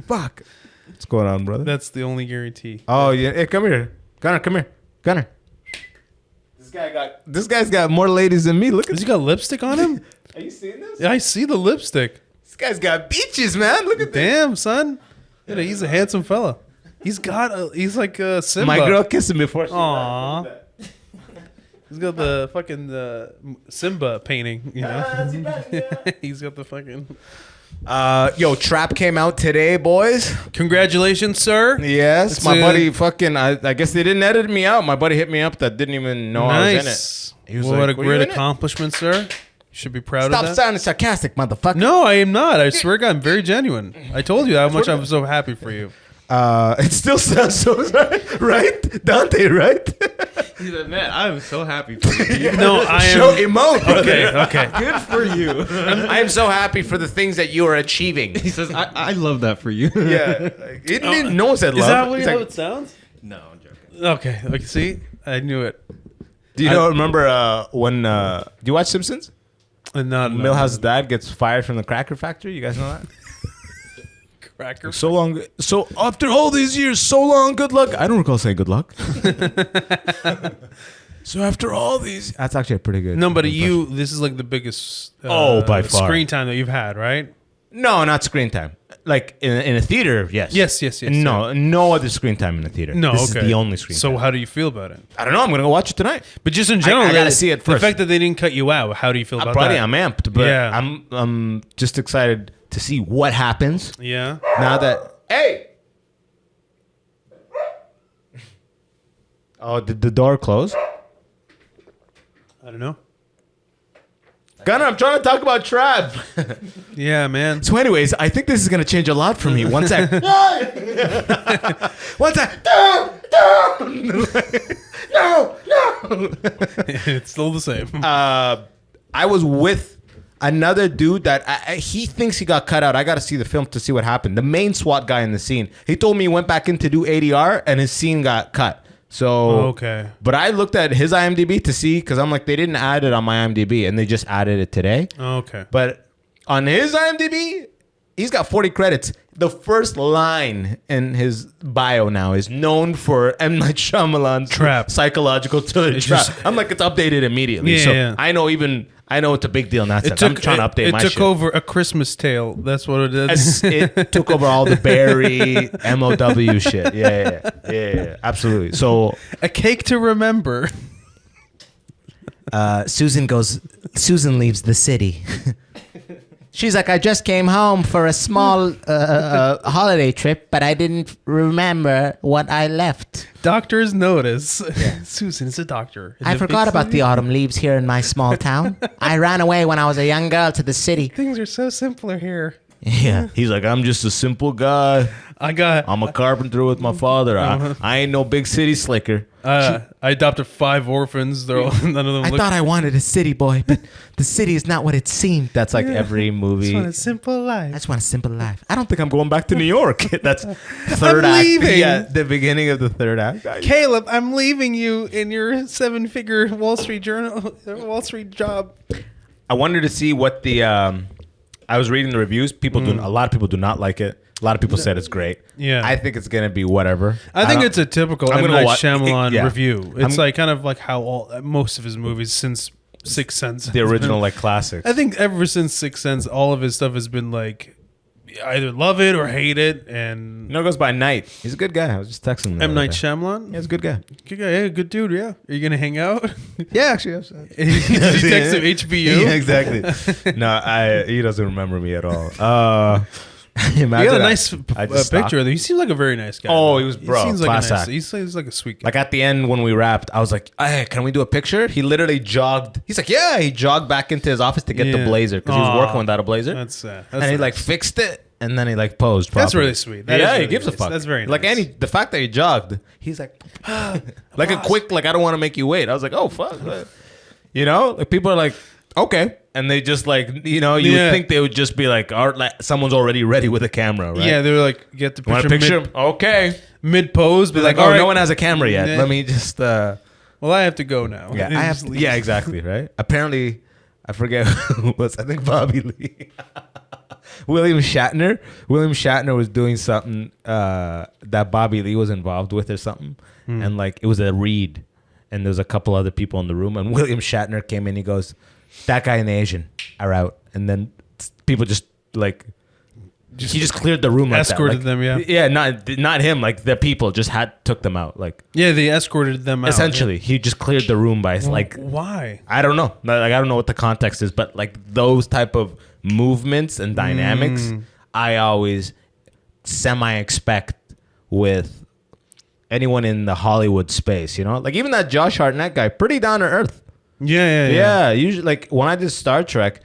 fuck. What's going on, brother? That's the only guarantee. Oh yeah, hey, come here, Gunner. This guy's got more ladies than me. Look at. Has he got lipstick on him? Are you seeing this? Yeah, I see the lipstick. This guy's got beaches, man. Look at Damn, son. Yeah, he's a handsome fella. He's like Simba. My girl kissed him before. Aww. He's got the fucking Simba painting, you know. He's got the fucking. Yo, Trap came out today, boys. Congratulations, sir. Yes, my buddy fucking. I guess they didn't edit me out. My buddy hit me up that didn't even know I was in it. He was what a great accomplishment, sir. You should be proud of that. Stop sounding sarcastic, motherfucker. No, I am not. I swear to God, I'm very genuine. I told you how much I'm so happy for you. It still sounds so right, Dante, right? He's like, man, I'm so happy for you. No, I am. Show emote. Okay. Good for you. I'm so happy for the things that you are achieving. He says, I love that for you. Yeah. No one said love. Is that how it sounds? No, I'm joking. Okay. See, I knew it. Do you remember when? Do you watch Simpsons? Not Milhouse's dad gets fired from the cracker factory. You guys know that? Cracker. So long. So after all these years, so long. Good luck. I don't recall saying good luck. So after all these, that's actually a pretty good. No, but this is like the biggest. By far. Screen time that you've had, right? No, not screen time. Like in a theater, yes. Yes. No other screen time in a theater. No, this is the only screen. So time. how do you feel about it? I don't know. I'm gonna go watch it tonight. But just in general, I gotta see it first. The fact that they didn't cut you out, how do you feel about buddy, that? I'm amped, but Yeah. I'm just excited to see what happens. Yeah. Now that oh, did the door close? I don't know. Gunner, I'm trying to talk about Trap. Yeah, man. So, anyways, I think this is gonna change a lot for me. One sec. One sec. No. It's still the same. I was with another dude that he thinks he got cut out. I got to see the film to see what happened. The main SWAT guy in the scene. He told me he went back in to do ADR and his scene got cut. So okay. But I looked at his IMDb to see, because I'm like, they didn't add it on my IMDb and they just added it today. Okay. But on his IMDb, he's got 40 credits. The first line in his bio now is known for M. Night Shyamalan's Trap. Psychological trap. I'm like, it's updated immediately. Yeah, So yeah. I know it's a big deal in that sense. I'm trying to update my shit. It took over A Christmas Tale. That's what it is. It took over all the Barry MOW shit. Yeah. Absolutely. So A Cake to Remember. Susan leaves the city. She's like, I just came home for a small holiday trip, but I didn't remember what I left. Doctor's notice. Yeah. Susan is a doctor. I forgot about the autumn leaves here in my small town. I ran away when I was a young girl to the city. Things are so simpler here. Yeah. He's like, I'm just a simple guy. I'm a carpenter with my father. I ain't no big city slicker. I adopted 5 orphans. They're all, none of them I thought I wanted a city boy, but the city is not what it seemed. That's like every movie. I just want a simple life. I just want a simple life. I don't think I'm going back to New York. That's third I'm act. leaving. Yeah, the beginning of the third act. Caleb, I'm leaving you in your 7-figure Wall Street job. I wanted to see what the. I was reading the reviews. A lot of people do not like it. A lot of people said it's great. Yeah. I think it's gonna be whatever. I think it's a typical I'm M. gonna Night watch- Shyamalan yeah. review. It's like kind of like how most of his movies since Sixth Sense. The original like classics. I think ever since Sixth Sense, all of his stuff has been like either love it or hate it. And it goes by Night. He's a good guy. I was just texting him. M. Night Shyamalan? Yeah, he's a good guy. Good guy. Yeah, good dude. Yeah. Are you going to hang out? Yeah, actually. Did you text him HBU? Yeah, exactly. No, he doesn't remember me at all. You got a nice picture of him. He seems like a very nice guy. Oh, he was bro. He seems like class a nice. act. He seems like a sweet guy. Like at the end when we wrapped, I was like, "Hey, can we do a picture?" He literally jogged. He's like, "Yeah." He jogged back into his office to get the blazer because he was working without a blazer. That's sad. And he like fixed it, and then he like posed. Properly. That's really sweet. That yeah, is he really gives a nice. fuck. That's very nice. Like the fact that he jogged, he's like, like a quick, like I don't want to make you wait. I was like, oh fuck, you know, like people are like, okay. And they just like, you know, you would think they would just be like, someone's already ready with a camera, right? Yeah, they were like, get the Want picture. a picture? Okay. Mid pose, but Like, all oh, right. no one has a camera yet. Yeah. Let me just. Well, I have to go now. Yeah, I have. Yeah, exactly. Right. Apparently, I forget who it was. I think Bobby Lee. William Shatner was doing something that Bobby Lee was involved with or something, and like it was a read, and there's a couple other people in the room, and William Shatner came in. He goes, "That guy and the Asian are out," and then people just like. He just cleared the room like escorted that. them, yeah. Yeah, not him. Like the people just took them out. Like they escorted them out. essentially, he just cleared the room by like. Why? I don't know. Like I don't know what the context is, but like those type of movements and dynamics, I always semi-expect with anyone in the Hollywood space. You know, like even that Josh Hartnett guy, pretty down to earth. Yeah. Usually, like when I did Star Trek,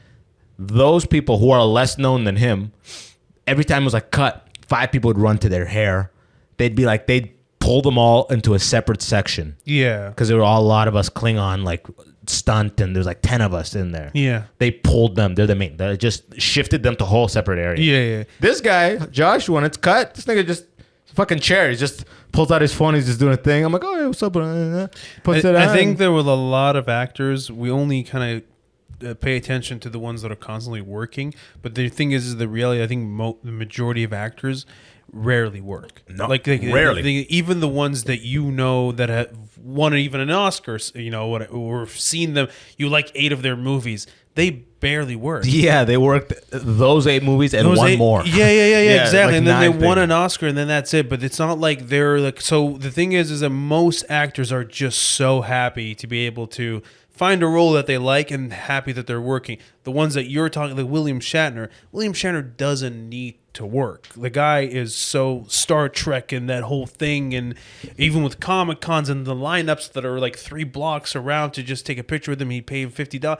those people who are less known than him. Every time it was like cut, 5 people would run to their hair. They'd pull them all into a separate section. Yeah. Because there were a lot of us Klingon like stunt, and there's like 10 of us in there. Yeah. They pulled them. They're the main. They just shifted them to a whole separate area. Yeah. This guy, Josh, when it's cut, this nigga just fucking chair. He just pulls out his phone. He's just doing a thing. I'm like, oh, yeah, what's up? Puts it on. I think there were a lot of actors. We only kind of pay attention to the ones that are constantly working, but the thing is the reality. I think the majority of actors rarely work. No, like rarely. Even the ones that you know that have won even an Oscar, you know, or seen them. You like 8 of their movies. They barely work. Yeah, they worked those 8 movies and one more. Yeah, exactly. Like and then they 9 won things. an Oscar, and then that's it. But it's not like they're like. So the thing is that most actors are just so happy to be able to find a role that they like and happy that they're working. The ones that you're talking, like William Shatner doesn't need to work. The guy is so Star Trek and that whole thing, and even with Comic Cons and the lineups that are like 3 blocks around to just take a picture with him, he'd pay him $50.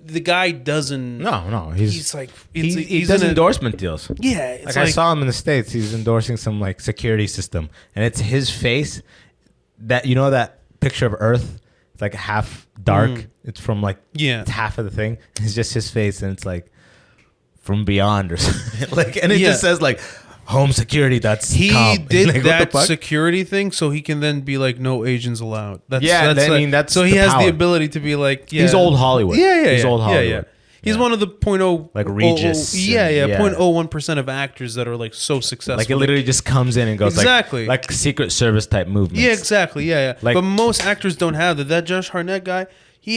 The guy doesn't. No, he's like he does endorsement deals. Yeah, it's like I saw him in the States. He's endorsing some like security system, and it's his face. That you know that picture of Earth. It's like half dark. It's from like Yeah. it's half of the thing. It's just his face, and it's like from beyond or something. Like, and it Yeah. just says like home security. That's He did like, what the that fuck? security thing so he can then be like, no Asians allowed. That's, Yeah, that's I mean, that's so he the has power. the ability to be like, yeah. He's old Hollywood. Yeah, He's old Hollywood. Yeah. He's Yeah. one of the Like Regis Yeah, and- yeah. 0.01% of actors that are like so successful. Like it literally just comes in and goes Exactly. like Secret Service type movements. Yeah, exactly. Yeah. Like- But most actors don't have that. That Josh Hartnett guy,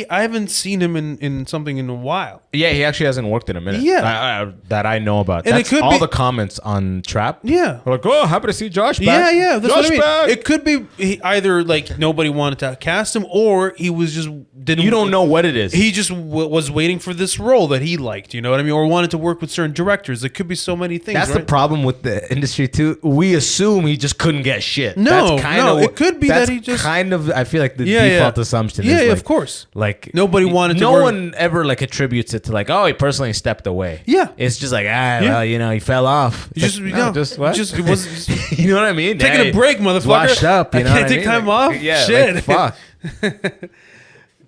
I haven't seen him in something in a while. Yeah, he actually hasn't worked in a minute. Yeah. That I know about. And it That's could all be- the comments on Trap. Yeah. We're like, oh, happy to see Josh back. Yeah, that's Josh what I mean. back. It could be either like nobody wanted to cast him, or he was just didn't. You don't know what it is. He just was waiting for this role that he liked. You know what I mean? Or wanted to work with certain directors. It could be so many things. That's right? the problem with the industry too. We assume he just couldn't get shit. No, that's kinda no, what- it could be that's that he just- kind of. I feel like the Yeah, default yeah. assumption. Yeah, is yeah, like, of course. Like Nobody wanted to No work- one ever like attributes it to like, oh, he personally stepped away. Yeah. It's just like, Yeah. well, you know, he fell off. It's Just like, no, no, just what? Just it was you know what I mean? taking Hey, a break, motherfucker. Washed up. You I know can't what take mean? time Like, off. Yeah, Shit. like, fuck.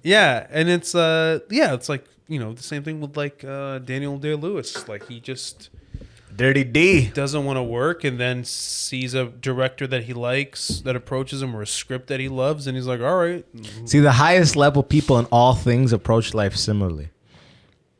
Yeah, and it's it's like the same thing with like Daniel Day-Lewis. Like he just Dirty D. doesn't want to work, and then sees a director that he likes that approaches him, or a script that he loves, and he's like, all right. See, the highest level people in all things approach life similarly.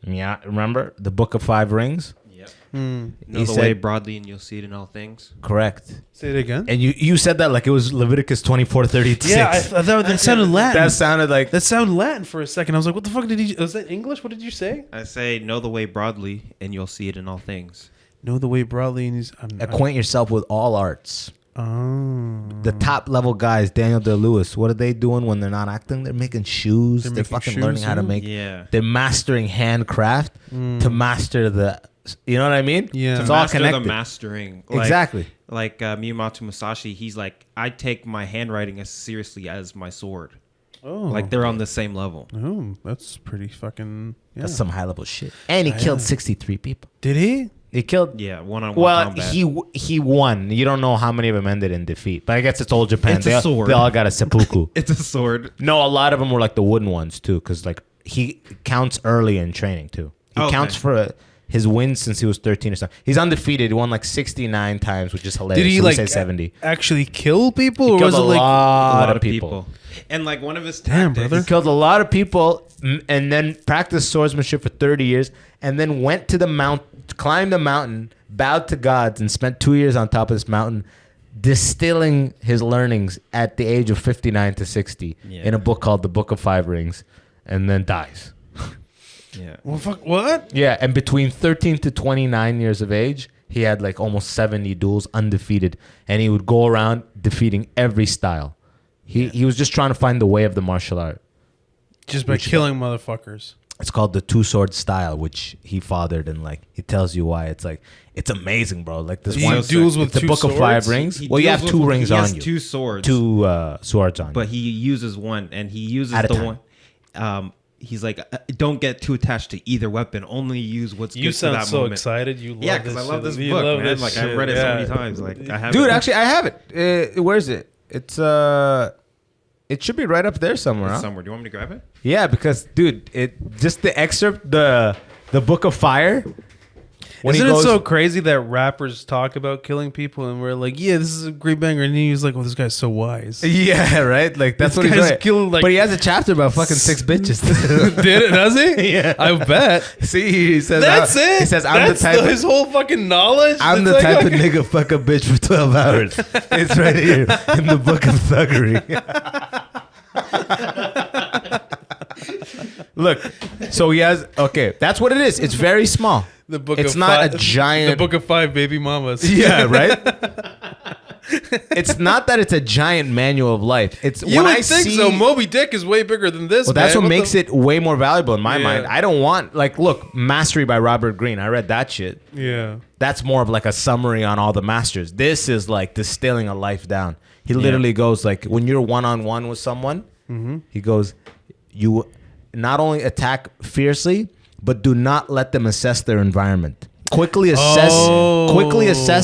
Yeah, remember the Book of Five Rings? Yep. Hmm. Know He the said- way broadly, and you'll see it in all things. Correct. Say it again. And you said that like it was Leviticus 24:36. Yeah, I thought that sounded Latin. That sounded like That sounded Latin for a second. I was like, what the fuck did he... Was that English? What did you say? I say, know the way broadly, and you'll see it in all things. Know the way broadly, and he's... acquaint yourself with all arts. Oh. The top level guys, Daniel Day-Lewis, what are they doing when they're not acting? They're making shoes. They're making fucking shoes, learning how to yeah. make. Yeah. They're mastering handcraft to master the. You know what I mean? Yeah. It's To all master connected. the mastering. Like, Exactly. Like Miyamoto Musashi, he's like, I take my handwriting as seriously as my sword. Oh. Like they're on the same level. Oh, that's pretty fucking... Yeah. That's some high level shit. And he killed 63 people. Did he? He killed. Yeah, one-on-one Well, combat. he won. You don't know how many of them ended in defeat, but I guess it's old Japan. It's a They all- sword. They all got a seppuku. It's a sword. No, a lot of them were like the wooden ones too, because like he counts early in training too. He Okay. counts for his wins since he was 13 or something. He's undefeated. He won like 69 times, which is hilarious. Did he So we like say 70? actually kill people? He Or killed was a it like... lot of people. And like one of his Damn, tactics, brother. He killed a lot of people, and then practiced swordsmanship for 30 years, and then went to the mount, climbed the mountain, bowed to gods, and spent 2 years on top of this mountain, distilling his learnings at the age of 59 to 60 Yeah. in a book called The Book of Five Rings, and then dies. Yeah. Well, fuck, what? Yeah, and between 13 to 29 years of age, he had like almost 70 duels undefeated, and he would go around defeating every style. He was just trying to find the way of the martial art. Just by killing motherfuckers. It's called the two sword style, which he fathered, and like he tells you why. It's like it's amazing, bro. Like this He one duels with it's the two Book of Five swords? Rings. He Well, you have deals two with- rings he has on you, two swords, two swords on you. but he uses one, and he uses At a the time. one. He's like, don't get too attached to either weapon. Only use what's You good for sound that so moment. excited. You love Yeah, this because I love shit. this You book, love man. this Like shit, I've read it so yeah. many times. Like I have Dude, it. actually, I have it. Where is it? It's it should be right up there somewhere. Huh? somewhere. Do you want me to grab it? Yeah, because dude, it just the excerpt, the Book of Fire. When Isn't he it goes, so crazy that rappers talk about killing people and we're like, yeah, this is a great banger, and he's like, oh, this guy's so wise. Yeah, right. Like that's This what he's guy's doing. killing, like- but he has a chapter about fucking 6 bitches. Did it? Does he? Yeah. I bet. See, he says That's it. He says I'm That's the type. his whole fucking knowledge. I'm It's the like, type of okay. nigga fuck a bitch for 12 hours. It's right here in the Book of Thuggery. Look, so he has, okay, that's what it is. It's very small. The book It's of not five, a giant. The book of 5 baby mamas. Yeah, right? It's not that it's a giant manual of life. It's You when would I think see, so. Moby Dick is way bigger than this. well, that's man. what makes the- it way more valuable in my Yeah. mind. I don't want, like, look, Mastery by Robert Greene. I read that shit. Yeah. That's more of like a summary on all the masters. This is like distilling a life down. He literally goes like, when you're one-on-one with someone, he goes, you not only attack fiercely, but do not let them assess their environment. Quickly assess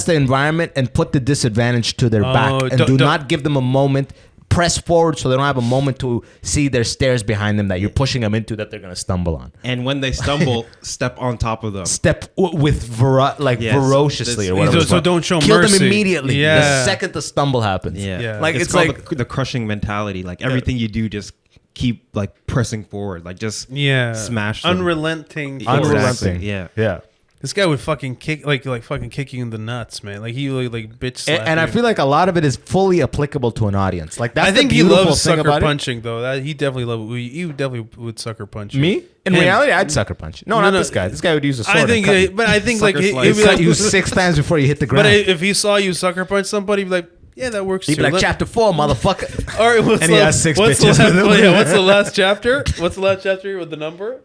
the environment and put the disadvantage to their back, and don't- do not give them a moment press forward so they don't have a moment to see their stairs behind them that you're pushing them into that they're gonna stumble on. And when they stumble, step on top of them. Step with ferociously or So, whatever. so don't show Kill mercy. them immediately. Yeah. The second the stumble happens. Yeah. Like it's it's called like the crushing mentality. Like everything you do, just keep like pressing forward. Like just smash them. Unrelenting. unrelenting. Yeah. Yeah. This guy would fucking kick like fucking kick you in the nuts, man. Like he would like bitch slap And I you. feel like a lot of it is fully applicable to an audience. Like that's I think the he beautiful loves thing sucker about it. punching though. That he definitely you definitely would sucker punch you. Me? In Him. reality, I'd sucker punch. No, not no. this guy. This guy would use a sword. I think, and cut you. but I think like Sucker he'd slice. be Cut like, you 6 times before you hit the but ground. if he saw you sucker punch somebody, he'd be like, yeah, that works. He'd too. be like, chapter 4, motherfucker. All right, And he has 6 what's bitches the with him. last, yeah, what's the last chapter? What's the last chapter with the number?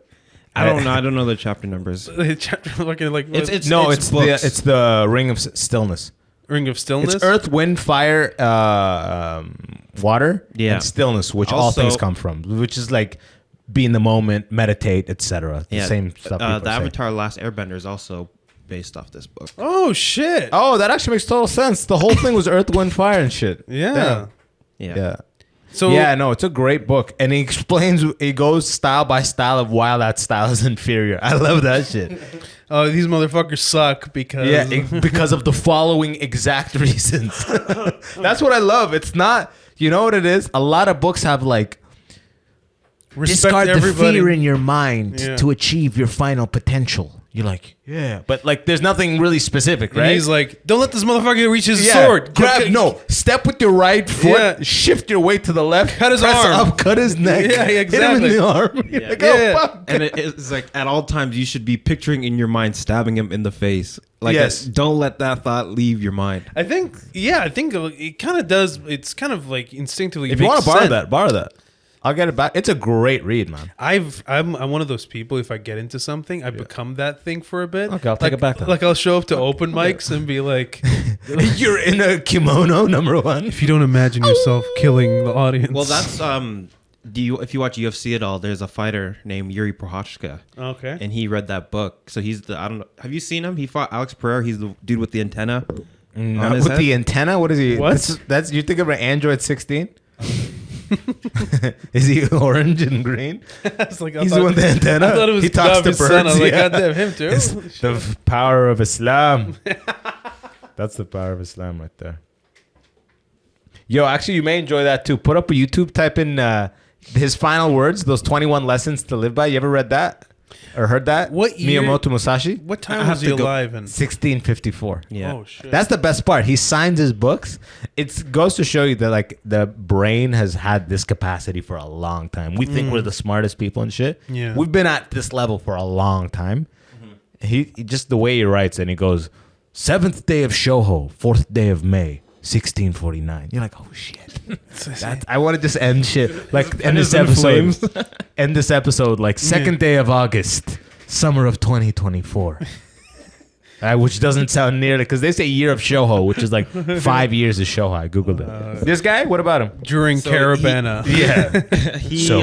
I don't know. I don't know the chapter numbers. Chapter fucking like It's It's books. the Ring of Stillness. Ring of Stillness. It's Earth, Wind, Fire, Water, Yeah. and Stillness, which all Also- things come from, which is like be in the moment, meditate, etc. The Yeah. same stuff. people The say. Avatar: Last Airbender is also based off this book. Oh shit! Oh, that actually makes total sense. The whole thing was Earth, Wind, Fire, and shit. Yeah. Yeah. So Yeah, no, it's a great book, and he explains. He goes style by style of why that style is inferior. I love that shit. these motherfuckers suck because Because of the following exact reasons. That's what I love. It's not. You know what it is? A lot of books have like respect discard the everybody. fear in your mind Yeah. to achieve your final potential. You're like, yeah, but like, there's nothing really specific, And right? he's like, don't let this motherfucker reach his Yeah, sword. step with your right foot, Yeah. shift your weight to the left, Cut his press arm. up, cut his neck, Yeah, hit him exactly. in the arm. You're like, Yeah. oh, fuck. And it's like at all times you should be picturing in your mind stabbing him in the face. Like, Yes. don't let that thought leave your mind. I think it kind of does. It's kind of like instinctively. If you want makes to borrow sense. borrow that. I'll get it back. It's a great read, man. I'm one of those people. If I get into something, I become that thing for a bit. Okay, I'll take it back then. Like I'll show up to open mics and be like, You're in a kimono, number one. if you don't imagine yourself killing the audience. Well, that's if you watch UFC at all, there's a fighter named Yuri Prochazka, okay. and he read that book. So he's I don't know. Have you seen him? He fought Alex Pereira. He's the dude with the antenna. on his With head. the antenna? What is he? What? That's you think of an Android 16? Is he orange and green? It's like, He's the one with the antenna. I thought it was He talks to Gaddafi's son. I was birds, like, yeah. goddamn, him too. It's the power of Islam. That's the power of Islam right there. Yo, actually, you may enjoy that too. Put up a YouTube, type in his final words, those 21 lessons to live by. You ever read that? Or heard that? What year- Miyamoto Musashi? What I time have was he to go- alive in? 1654. Yeah. Oh shit. That's the best part. He signs his books. It goes to show you that like the brain has had this capacity for a long time. We think we're the smartest people and shit. Yeah. We've been at this level for a long time. He just the way he writes, and he goes, 7th day of Shoho, 4th day of May, 1649. You're like, oh shit. I want to just end shit like end this episode. End this episode like 2nd day of August, summer of 2024. Which doesn't sound nearly, because they say year of Shoho, which is like 5 years of Shoho. I googled it. This guy, what about him? During So Caravana. Yeah. He So,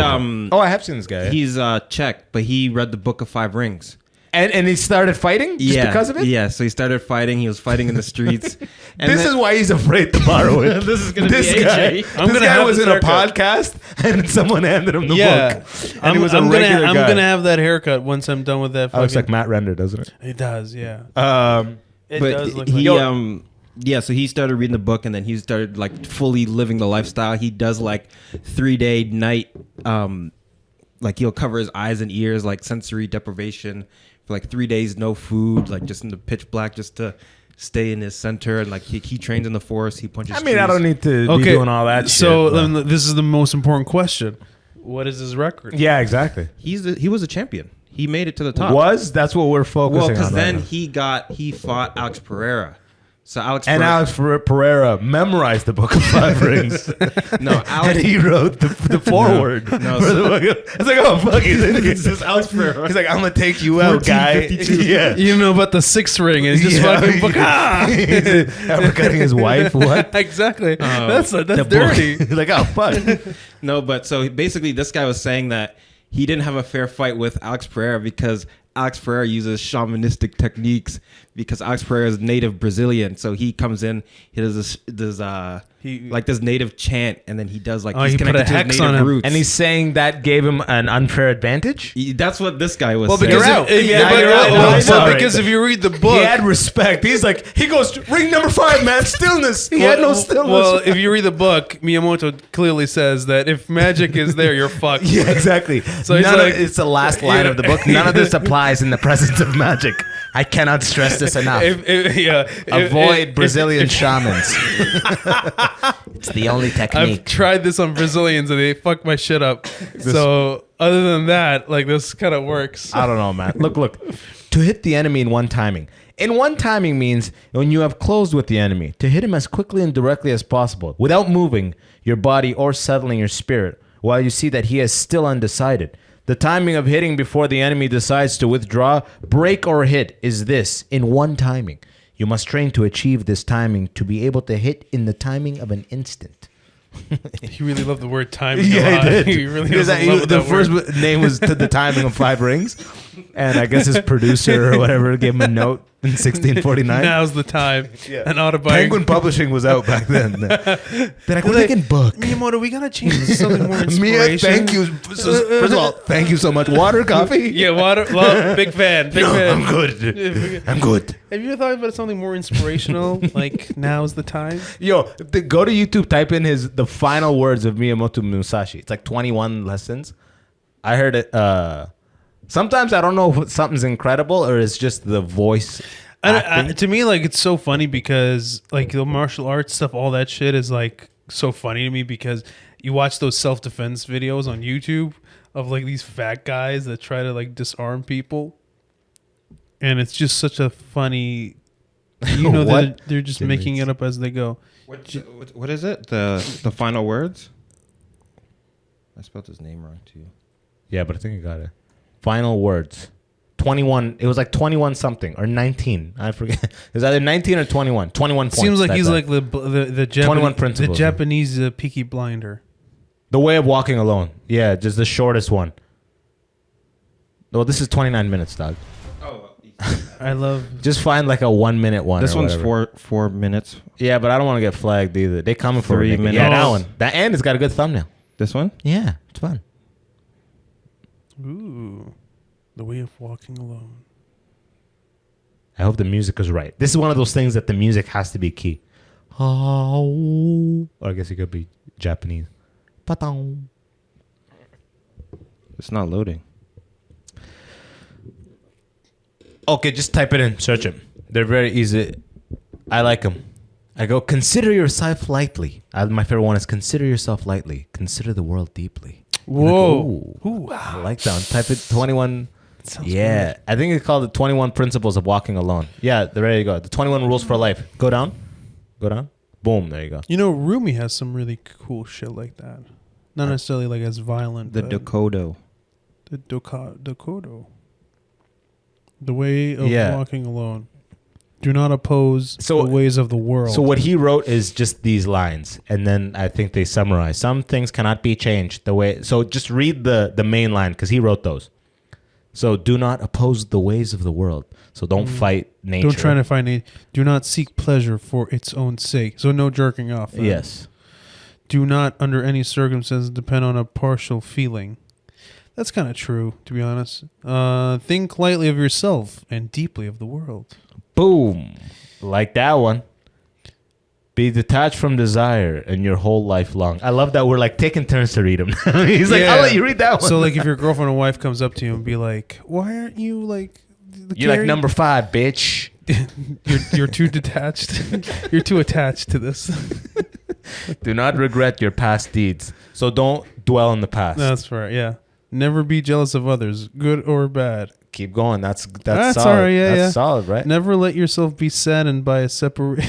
oh, I have seen this guy. Yeah. he's Czech, but he read the Book of Five Rings. And he started fighting just because of it? Yeah, so he started fighting. He was fighting in the streets. And This then- is why he's afraid to borrow it. This is gonna this be guy, AJ. I'm this gonna guy have was this in a haircut. podcast and someone handed him the Yeah. book. And he was a I'm regular guy. gonna have that haircut once I'm done with that. That looks fucking- like Matt Render, doesn't it? It does, yeah. It but does look he like yeah, so he started reading the book, and then he started like fully living the lifestyle. He does like 3-day night, like he'll cover his eyes and ears, like sensory deprivation for like 3 days, no food, like just in the pitch black, just to stay in his center. And like he trains in the forest. He punches. I mean, I trees. don't need to be doing all that So shit. but- this is the most important question. What is his record? yeah, exactly. He was a champion. He made it to the top. That's what we're focusing Well, on. because then right he fought Alex Pereira. So Alex now. And Pereira, Alex Pereira memorized the Book of Five Rings. no, And Alex. he wrote the foreword. No, for the book. It's like, oh, fuck. He's Alex Pereira. like, I'm going to take you out, guy. 1452. Yeah. You know about the sixth ring, and he's just Yeah. fucking Uppercutting his wife. What? exactly. That's The dirty. book. Like, oh, fuck. No, but so basically, this guy was saying that he didn't have a fair fight with Alex Pereira because Alex Pereira uses shamanistic techniques because Alex Pereira is native Brazilian, so he comes in, he does this like this native chant, and then he does like he's he put connected a to his hex native on him. roots. And he's saying that gave him an unfair advantage. That's what this guy was Well, saying. because You're out. if, Yeah, but- you're out. well, I'm sorry. because if you read the He book, had respect. He's like, he goes, ring number 5, man, stillness. He had no stillness. Well, if you read the book, Miyamoto clearly says that if magic is there, you're fucked. yeah, exactly. So he's like- It's the last line of the book. None of this applies in the presence of magic. I cannot stress this enough. Avoid Brazilian shamans. It's the only I've technique. tried this on Brazilians and they fuck my shit up. So other than that, like this kind of works. I don't know, man. Look. To hit the enemy in one timing. In one timing means when you have closed with the enemy, to hit him as quickly and directly as possible, without moving your body or settling your spirit, while you see that he is still undecided. The timing of hitting before the enemy decides to withdraw, break, or hit is this, in one timing. You must train to achieve this timing to be able to hit in the timing of an instant. He really loved the word timing. Yeah, he did. He really Because was in love with the that first word. name was to the timing of 5 rings, and I guess his producer or whatever gave him a note in 1649. Now's the time. Yeah. An autobiography. Penguin Publishing was out back then. They're like, we're making book. Miyamoto, we gotta change this to something more Mia, inspiration. thank you. First of all, thank you so much. Water, coffee? Yeah, water. Well, big fan. Big No, fan. I'm good. I'm good. Have you ever thought about something more inspirational? Like now's the time. Yo, go to YouTube, type in the final words of Miyamoto Musashi. It's like 21 lessons. I heard it. Sometimes I don't know if something's incredible or it's just the voice. To me, like it's so funny because like the martial arts stuff, all that shit is like so funny to me because you watch those self-defense videos on YouTube of like these fat guys that try to like disarm people, and it's just such a funny. You know, What? they're just Didn't making read. it up as they go. What is it? The final words? I spelled his name wrong too. Yeah, but I think I got it. Final words. 21. It was like 21 something or 19. I forget. It was either 19 or 21. 21 points. Seems like that he's time. like the 21 Japanese, principles. the Japanese Peaky Blinder. The Way of Walking Alone. Yeah, just the shortest one. Well, this is 29 minutes, dog. I love. Just find like a 1 minute one. This or one's whatever. 4 minutes. Yeah, but I don't want to get flagged either. They coming for 3 me. minutes. Yeah, that one. That and it's got a good thumbnail. This one? Yeah, it's fun. Ooh, The Way of Walking Alone. I hope the music is right. This is one of those things that the music has to be key. Or I guess it could be Japanese. Patong. It's not loading. Okay, just type it in. Search them. They're very easy. I like them. I go, consider yourself lightly. My favorite one is consider yourself lightly. Consider the world deeply. Whoa. Like, ooh, I like that one. Type it 21. Sounds Yeah. good. I think it's called the 21 Principles of Walking Alone. Yeah, there you go. The 21 Rules for Life. Go down. Go down. Boom. There you go. You know, Rumi has some really cool shit like that. Not necessarily like as violent. The but Dakoto. the Dakoto. The Way of Yeah. Walking Alone. Do not oppose So- the ways of the world. So what he wrote is just these lines, and then I think they summarize. Some things cannot be changed the way. So just read the main line because he wrote those. So do not oppose the ways of the world. So don't fight nature. Don't try to find it. Do not seek pleasure for its own sake. So no jerking off. then. Yes. Do not, under any circumstances, depend on a partial feeling. That's kind of true, to be honest. Think lightly of yourself and deeply of the world. Boom. Like that one. Be detached from desire in your whole life long. I love that we're like taking turns to read them. He's like, I'll let you read that one. So, like, if your girlfriend or wife comes up to you and be like, "Why aren't you like?" You're like number 5, bitch. you're too detached. You're too attached to this. Do not regret your past deeds. So don't dwell on the past. That's right. Yeah. Never be jealous of others, good or bad. Keep going. That's That's solid. all right, yeah, That's yeah. solid, right? Never let yourself be saddened by a separate.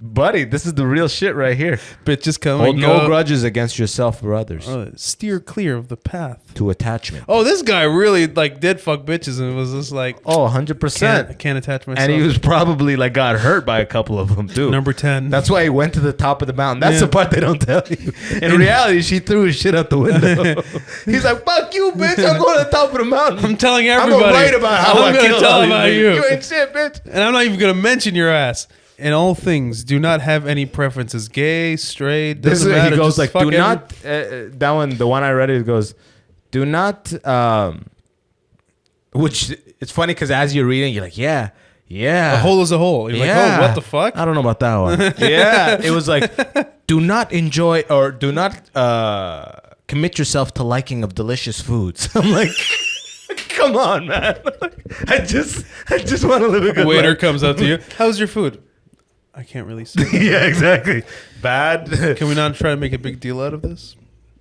Buddy, this is the real shit right here. Bitches come Hold and no go. grudges against yourself or others. Steer clear of the path. To attachment. Oh, this guy really like did fuck bitches and was just like, Oh, 100%. I can't attach myself. And he was probably like got hurt by a couple of them too. number 10. That's why he went to the top of the mountain. That's Yeah. the part they don't tell you. In reality, she threw his shit out the window. He's like, "Fuck you, bitch! I'm going to the top of the mountain. I'm telling I'm everybody. gonna write about how I'm I gonna killed tell all these about niggas. you. You ain't shit, bitch." And I'm not even gonna mention your ass. In all things, do not have any preferences. Gay, straight, This is doesn't matter. he goes just like, fuck "Do not." That one, the one I read, it goes, "Do not." Which it's funny because as you're reading, you're like, "Yeah, yeah." A hole is a hole. You're like, oh, what the fuck? I don't know about that one. Yeah, it was like, do not enjoy or do not commit yourself to liking of delicious foods. I'm like, come on, man. I just want to live a good Waiter life. comes up to you. How's your food? I can't really say. Yeah, exactly. Bad. Can we not try to make a big deal out of this?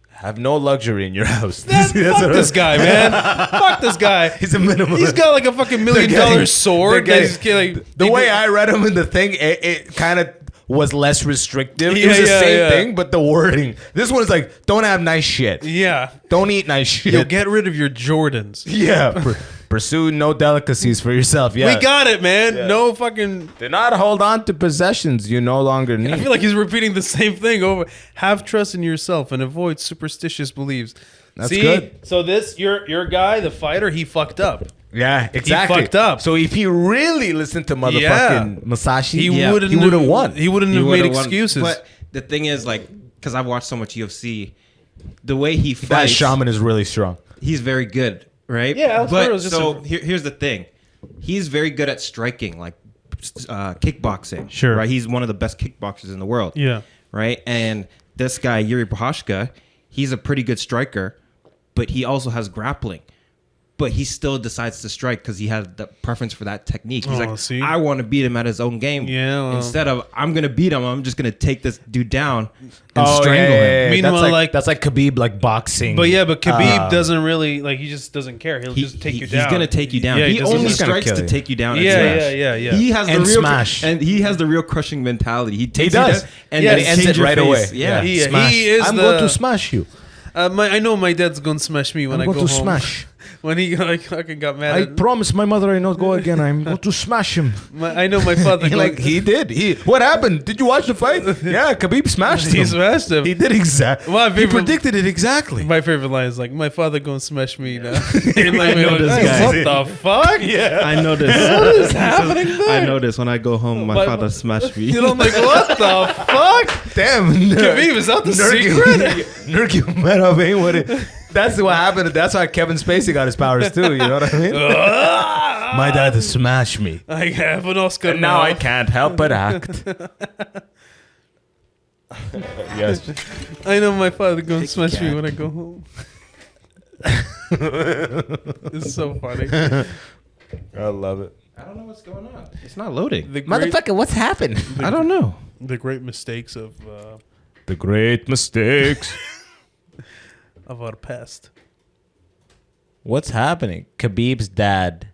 Have no luxury in your house. Fuck this guy, man. Fuck this guy. He's a minimalist. He's got like a fucking $1 million sword. the guy- that he's like, The way I read him in the thing, it kind of was less restrictive. It Yeah, was the yeah, same yeah. thing, but the wording. This one's like, don't have nice shit. Yeah. Don't eat nice shit. Yo, get rid of your Jordans. Yeah. Pursue no delicacies for yourself. Yeah. We got it, man. Yeah. No fucking. Do not hold on to possessions you no longer need. I feel like he's repeating the same thing over. Have trust in yourself and avoid superstitious beliefs. That's See? good. So this your guy, the fighter, he fucked up. Yeah, exactly. fucked up. So if he really listened to motherfucking Musashi, He Yeah. would he would have won. He wouldn't He have made would've won. excuses. But the thing is, like, because I've watched so much UFC, the way he That fights, shaman is really strong. he's very good, right? Yeah, I thought it was just so a- here's the thing: he's very good at striking, like kickboxing. Sure. right? He's one of the best kickboxers in the world. Yeah. right. And this guy Yuri Prohashka, he's a pretty good striker, but he also has grappling. But he still decides to strike because he has the preference for that technique. He's Oh, like, see? I want to beat him at his own game. Yeah, well. Instead of I'm gonna beat him, I'm just gonna take this dude down and strangle him. Meanwhile, like- that's like Khabib, like boxing. But yeah, but Khabib doesn't really like. He just doesn't care. He'll just take you down. He's gonna take you down. Yeah, he doesn't- only he's gonna strikes kill to you. take you down. and Yeah, smash. yeah. He has And the real smash. and he has the real crushing mentality. He takes does. you down and Yeah, then he ends change it your right face. away. Yeah, He- Smash. he is I'm the- going to smash you. I know my dad's gonna smash me when I'm I going go to home. smash. When he like fucking got mad. I at promise my mother I not go again. I'm going to smash him. I know my father. He did. What happened? Did you watch the fight? Yeah, Khabib smashed him. He smashed him. He did exactly. My He favorite- predicted it exactly. My favorite line is like, "My father gonna smash me now." You're like, I know this guy. What the fuck? Yeah. I know this. What is happening there? I know this. When I go home, my But- father smashed me. You know, I'm like, what the fuck? Damn. Khabib, is that the secret? Nurkimadov ain't what it. That's what happened. That's why Kevin Spacey got his powers too. You know what I mean? My dad smashed me. I have an Oscar And now I can't help but act. Yes. I know my father gonna smash me when I go home. It's so funny. I love it. I don't know what's going on. It's not loading. The great, Motherfucker, what's happened? I don't know. the great mistakes of The great mistakes. our past. What's happening? Khabib's dad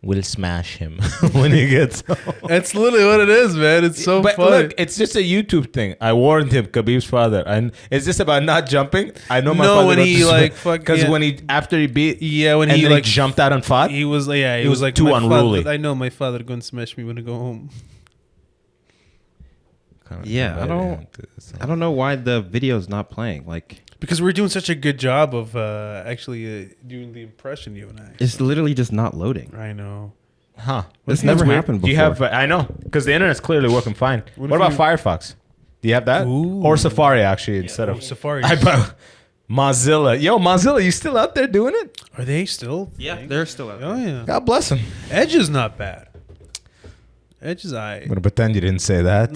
will smash him when he gets home. That's literally what it is, man. It's so But funny. look, it's just a YouTube thing. I warned him, Khabib's father, and it's just about not jumping. I know my No, father. when he, like, fuck- because yeah. when he after he beat, Yeah, when and he then like he jumped out and fought. he was like, yeah, he It was was like too my unruly. Father, I know my father gonna smash me when I go home. Yeah, I don't know why the video's not playing. Like, Because we're doing such a good job of actually doing the impression, you and I. it's literally just not loading. I know. Huh? This That's never weird. happened Do you before. have? I know, because the internet's clearly working fine. What What if about you- Firefox? Do you have that? Ooh. Or Safari actually instead of Safari. Mozilla. Yo, Mozilla, you still out there doing it? Are they still? Yeah, they're still out. Oh yeah. God bless them. Edge is not bad. Edge is I'm gonna pretend you didn't say that.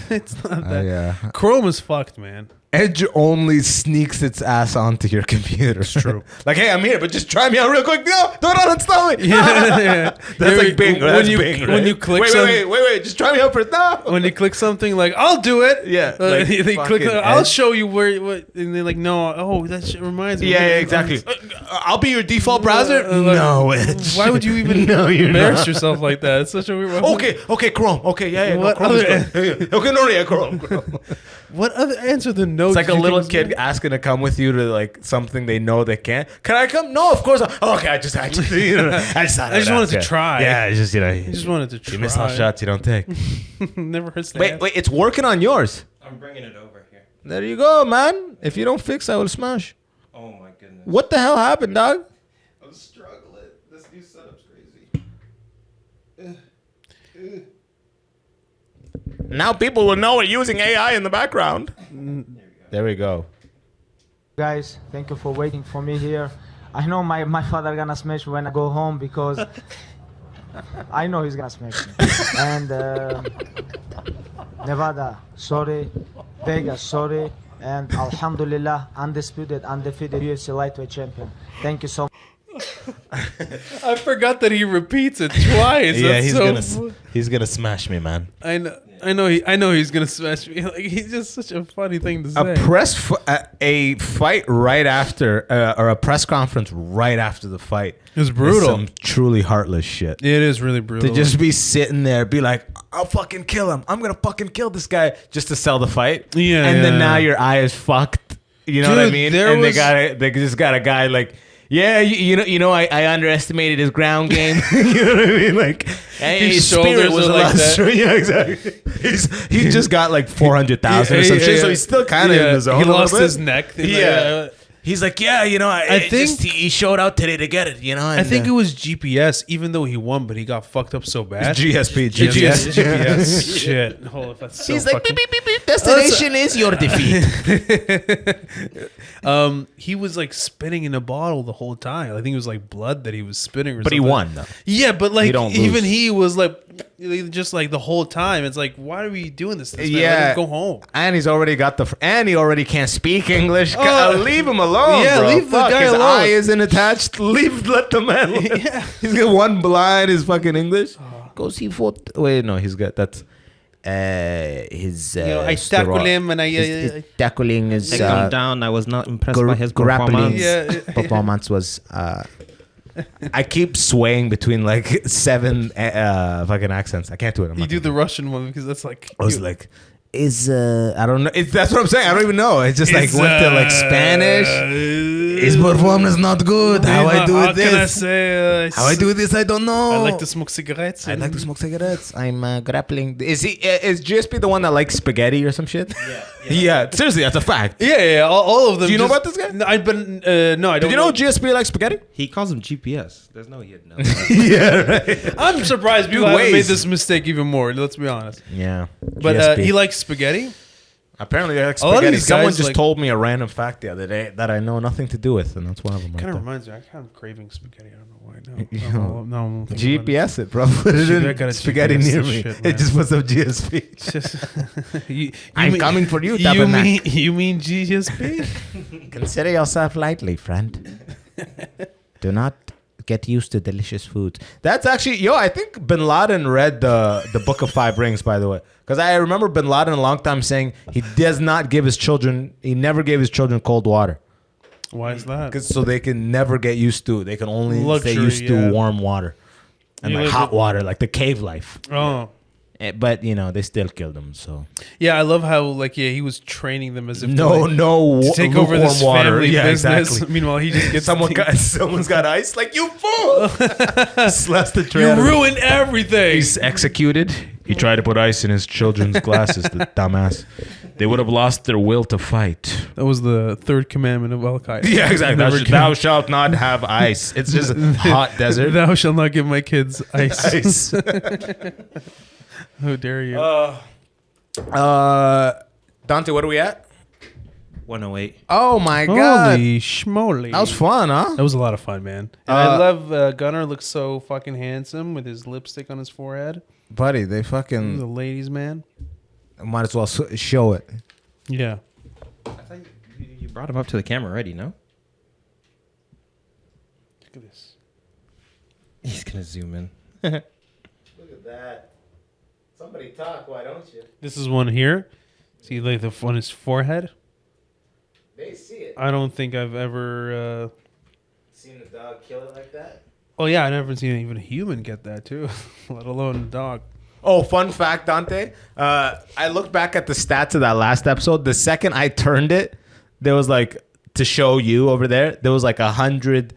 It's not bad. Yeah. Chrome is fucked, man. Edge only sneaks its ass onto your computer. It's true. Like, hey, I'm here, but just try me out real quick. No, don't uninstall me. Yeah. That's like Bing. That's Bing, right? When you click wait. Just try me out first. No. When you click something like, I'll do it. Yeah. Like they click, fucking I'll Edge. show you where, what, and they're like, no, oh, that shit reminds me. Yeah, exactly. I'll be your default browser. No, Edge. Why would you even embarrass yourself like that? It's such a weird. Okay, Chrome. Okay, yeah. What Chrome other- is good. Okay, no, yeah, Chrome. What other answer than no? It's like a little kid asking to come with you to like something they know they can't. Can I come? No, of course. Okay, I just wanted to try. Yeah, I just I just wanted to try. you miss all shots you don't take. Never hurts. Wait, it's working on yours. I'm bringing it over here. There you go, man. If you don't fix, I will smash. Oh my goodness. What the hell happened, dog? I'm struggling. This new setup's crazy. Now people will know we're using AI in the background. There we go. Guys, thank you for waiting for me here. I know my father gonna smash me when I go home because I know he's gonna smash me. And Nevada, sorry. Vegas, sorry. And Alhamdulillah, undisputed, undefeated UFC lightweight champion. Thank you so much. I forgot that he repeats it twice. Yeah, That's he's gonna smash me, man. I know he's gonna smash me. Like, he's just such a funny thing to say. A fight right after, or a press conference right after the fight. It was brutal. Is some truly heartless shit. It is really brutal. To just be sitting there, be like, I'll fucking kill him. I'm gonna fucking kill this guy just to sell the fight. Yeah, and then yeah. now your eye is fucked. You know what I Dude, mean? there And was- they just got a guy like, yeah, you know, I underestimated his ground game. You know what I mean? Like, hey, His his spirit shoulders was are a like lot that. strong. Yeah, exactly. He just got like 400,000 or some shit, so he's still kind of in the zone. He a little lost bit. his neck. Yeah. He's like, yeah, you know, I think- he showed out today to get it, you know. I And, think it was GPS, even though he won, but he got fucked up so bad. GSP. GPS. Shit. Hold on, that's so He's like, fucking- beep, beep, beep, beep. Destination is your defeat. He was like spitting in a bottle the whole time. I think it was like blood that he was spitting. Or But he something. won, though. Yeah, but like don't even lose. he was like just like the whole time. It's like, why are we doing this? Man? Yeah. Let him go home. And he's already got and he already can't speak English. Oh. Leave him alone, Yeah, bro. leave the guy his alone. eye isn't attached. Let the man live. Yeah. He's got one blind, his fucking English. Go see fought. Wait, no, he's got that's his I tackle him and his tackling is Take him down. I was not impressed by his grappling performance. Yeah. performance was I keep swaying between like 7 fucking accents. I can't do it. I'm You not do gonna the Russian one because that's like. I was like, I don't know. That's what I'm saying. I don't even know. It's just like went to like Spanish. His performance is not good. How I do How this? can I say? How I do this? I don't know. I like to smoke cigarettes. I like to smoke cigarettes. I'm grappling. Is GSP the one that likes spaghetti or some shit? Yeah. Seriously, that's a fact. Yeah. All of them. Do you know about this guy? No, I don't. Did you know GSP likes spaghetti? He calls him GPS. There's no he'd know. Yeah, right. I'm surprised people Dude, haven't made Waze. this mistake even more. Let's be honest. Yeah. But GSP. he likes spaghetti. Apparently, I like A lot of spaghetti. these Someone guys, just like- told me a random fact the other day that I know nothing to do with, and that's one of them. Kind of Right reminds me. I kind of craving spaghetti. I don't know why. You No, know, I'm thinking about it. GPS it, bro. Put it I in gotta spaghetti GPS near this me. shit, man. It just puts up GSP. It's just- I'm coming for you, You Tabernacle. mean GSP? Consider yourself lightly, friend. Do not get used to delicious foods. That's actually, I think Bin Laden read the Book of Five Rings, by the way. Because I remember Bin Laden a long time saying he never gave his children cold water. Why is that? Because so they can never get used to, they can only Luxury, stay used yeah. to warm water. And You like live hot with- water, like the cave life. Oh. But, they still killed him, so. Yeah, I love how he was training them as if To take over this lukewarm family business. Exactly. Meanwho's he just gets Someone's got ice. Like, you fool! Slaps the tray You out of him. ruined everything. He's executed. He tried to put ice in his children's glasses, the dumbass. They would have lost their will to fight. That was the third commandment of Al Qaeda. Yeah, exactly. Never Thou shalt not have ice. It's just a hot desert. Thou shalt not give my kids ice. Ice. How dare you? Dante, what are we at? 108. Oh my god. Holy schmoly. That was fun, huh? That was a lot of fun, man. And I love Gunnar looks so fucking handsome with his lipstick on his forehead. Buddy, they He's a fucking ladies' man. might as well show it. Yeah. I thought brought him up to the camera already, no? Look at this. He's gonna zoom in. Look at that. Somebody talk, why don't you? This is one here. See, like the on his forehead. They see it. I don't think I've ever. Seen a dog kill it like that? Oh yeah, I never seen even a human get that too, let alone a dog. Oh, fun fact, Dante. I looked back at the stats of that last episode. The second I turned it, there was like, to show you over there, there was like 120%.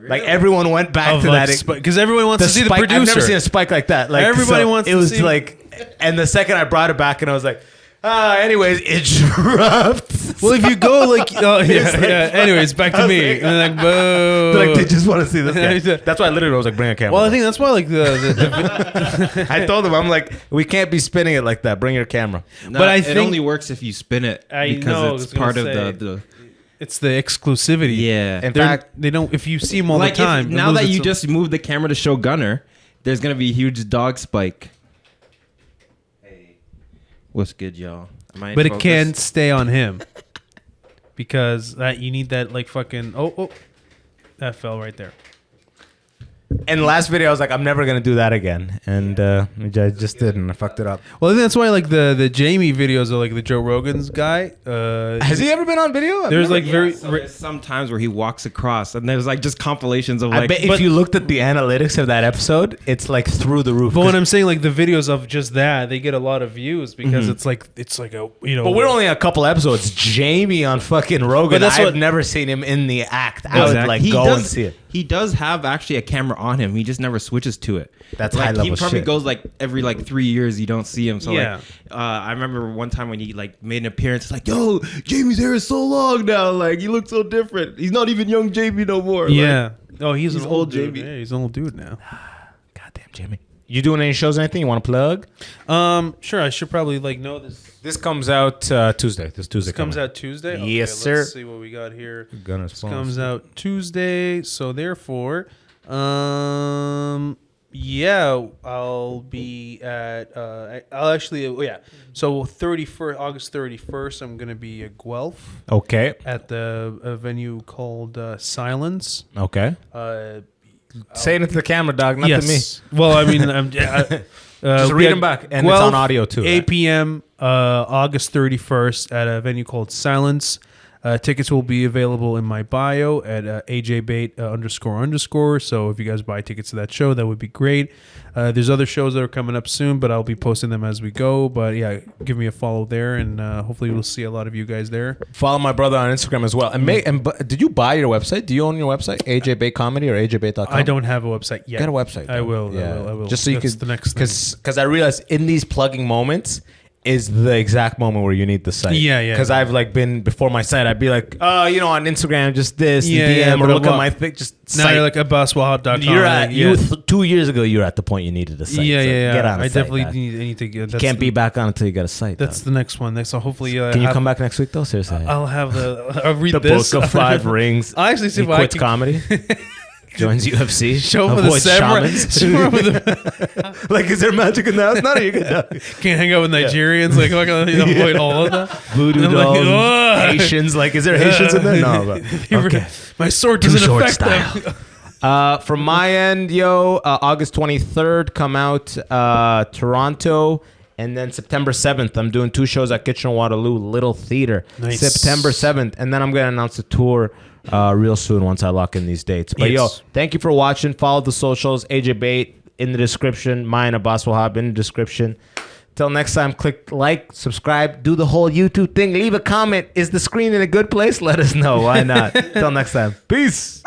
Like everyone went back to that. Because everyone wants to see the spike. producer. I've never seen a spike like that. Like Everybody wants it to was see- like, and the second I brought it back and I was like, anyways, it dropped. Well, if you go like, oh yeah, It's like, yeah. Anyways, back to me. like- And like, boo. Like they just want to see this guy. That's why I literally was like, bring a camera. Well, I think that's why like the I told him, I'm like, we can't be spinning it like that. Bring your camera. No, But I it think- only works if you spin it I because know, I it's was gonna part of say. the it's the exclusivity. yeah. In They're- fact, they don't. If you see them all Like the time, if, it now that loses you its- just moved the camera to show Gunner, there's gonna be a huge dog spike. Hey, what's good, y'all? Am I in but it focus? can't stay on him because that you need that like fucking. Oh, that fell right there. in the last video, I was like, I'm never going to do that again. And I just did, and I fucked it up. Well, I think that's why like the Jamie videos are like the Joe Rogan's guy. Has he ever been on video? There's like very. So there's some times where he walks across, and there's like just compilations of I like. bet if you looked at the analytics of that episode, it's like through the roof. But when I'm saying like the videos of just that, they get a lot of views because it's like a But we're only a couple episodes. Jamie on fucking Rogan. But that's I've what- never seen him in the act. I would Exactly. like He go does- and see it. He does have actually a camera on him. He just never switches to it. That's like, high level He probably shit. goes like every like 3 years you don't see him. So Yeah. like, I remember one time when he like made an appearance. It's like, yo, Jamie's hair is so long now. Like he looks so different. He's not even young Jamie no more. Like, Yeah. Oh, he's an he's old old dude. Jamie. Yeah, he's an old dude now. Goddamn, Jamie. You doing any shows or anything you want to plug? Sure. I should probably like know this. This comes out Tuesday. This Tuesday This comes out Tuesday. Yes, sir. Let's see what we got here. Gunner's This comes out Tuesday, so therefore, yeah, I'll be at. I'll actually, yeah. So August 31st, I'm gonna be at Guelph Okay. at a venue called Silence. Okay. Say it into the camera, dog, not to me. Well, I mean, I'm. Just read them back, and it's on audio too. 8 right? p.m. August 31st at a venue called Silence. Tickets will be available in my bio at AJBate __. So if you guys buy tickets to that show, that would be great. There's other shows that are coming up soon, but I'll be posting them as we go. But yeah, give me a follow there, and hopefully we'll see a lot of you guys there. Follow my brother on Instagram as well. And did you buy your website? Do you own your website? AJ Bate Comedy or AJBate.com? I don't have a website yet. Get a website. I dog. will. I will. Just so you That's could. the next thing. Because I realized in these plugging moments is the exact moment where you need the site. Yeah. Because I've like been before my site. I'd be like, on Instagram, just this, Yeah, DM, yeah, or but look at what- my thing. Just Now site. you're like AbbasWahab.com. You're at yeah. 2 years ago. You were at the point you needed a site. Yeah. So Get on. I the site, definitely dog. need to get. You can't be back on until you get a site. That's dog. the next one. So hopefully, Can you come back next week though? Seriously. I'll have I'll read the this. book of 5 rings. I'll actually see He if I quits can comedy. Joins UFC. show up with a avoids samurai. shamans. Show up with a- Like, is there magic in that? None of you can. Can't hang out with Nigerians. Like, avoid all of that. Voodoo I'm like, dolls, "Ugh." Haitians. Like, is there Haitians in there? No, but okay. My sword Too doesn't short affect them. From my end, August 23rd, come out Toronto. And then September 7th, I'm doing 2 shows at Kitchener-Waterloo Little Theater. Nice. September 7th. And then I'm going to announce the tour real soon once I lock in these dates. But Yes. thank you for watching. Follow the socials. AJ Bate in the description. Mine, Abbas Wahab in the description. Till next time, click like, subscribe, do the whole YouTube thing. Leave a comment. Is the screen in a good place? Let us know. Why not? Till next time. Peace.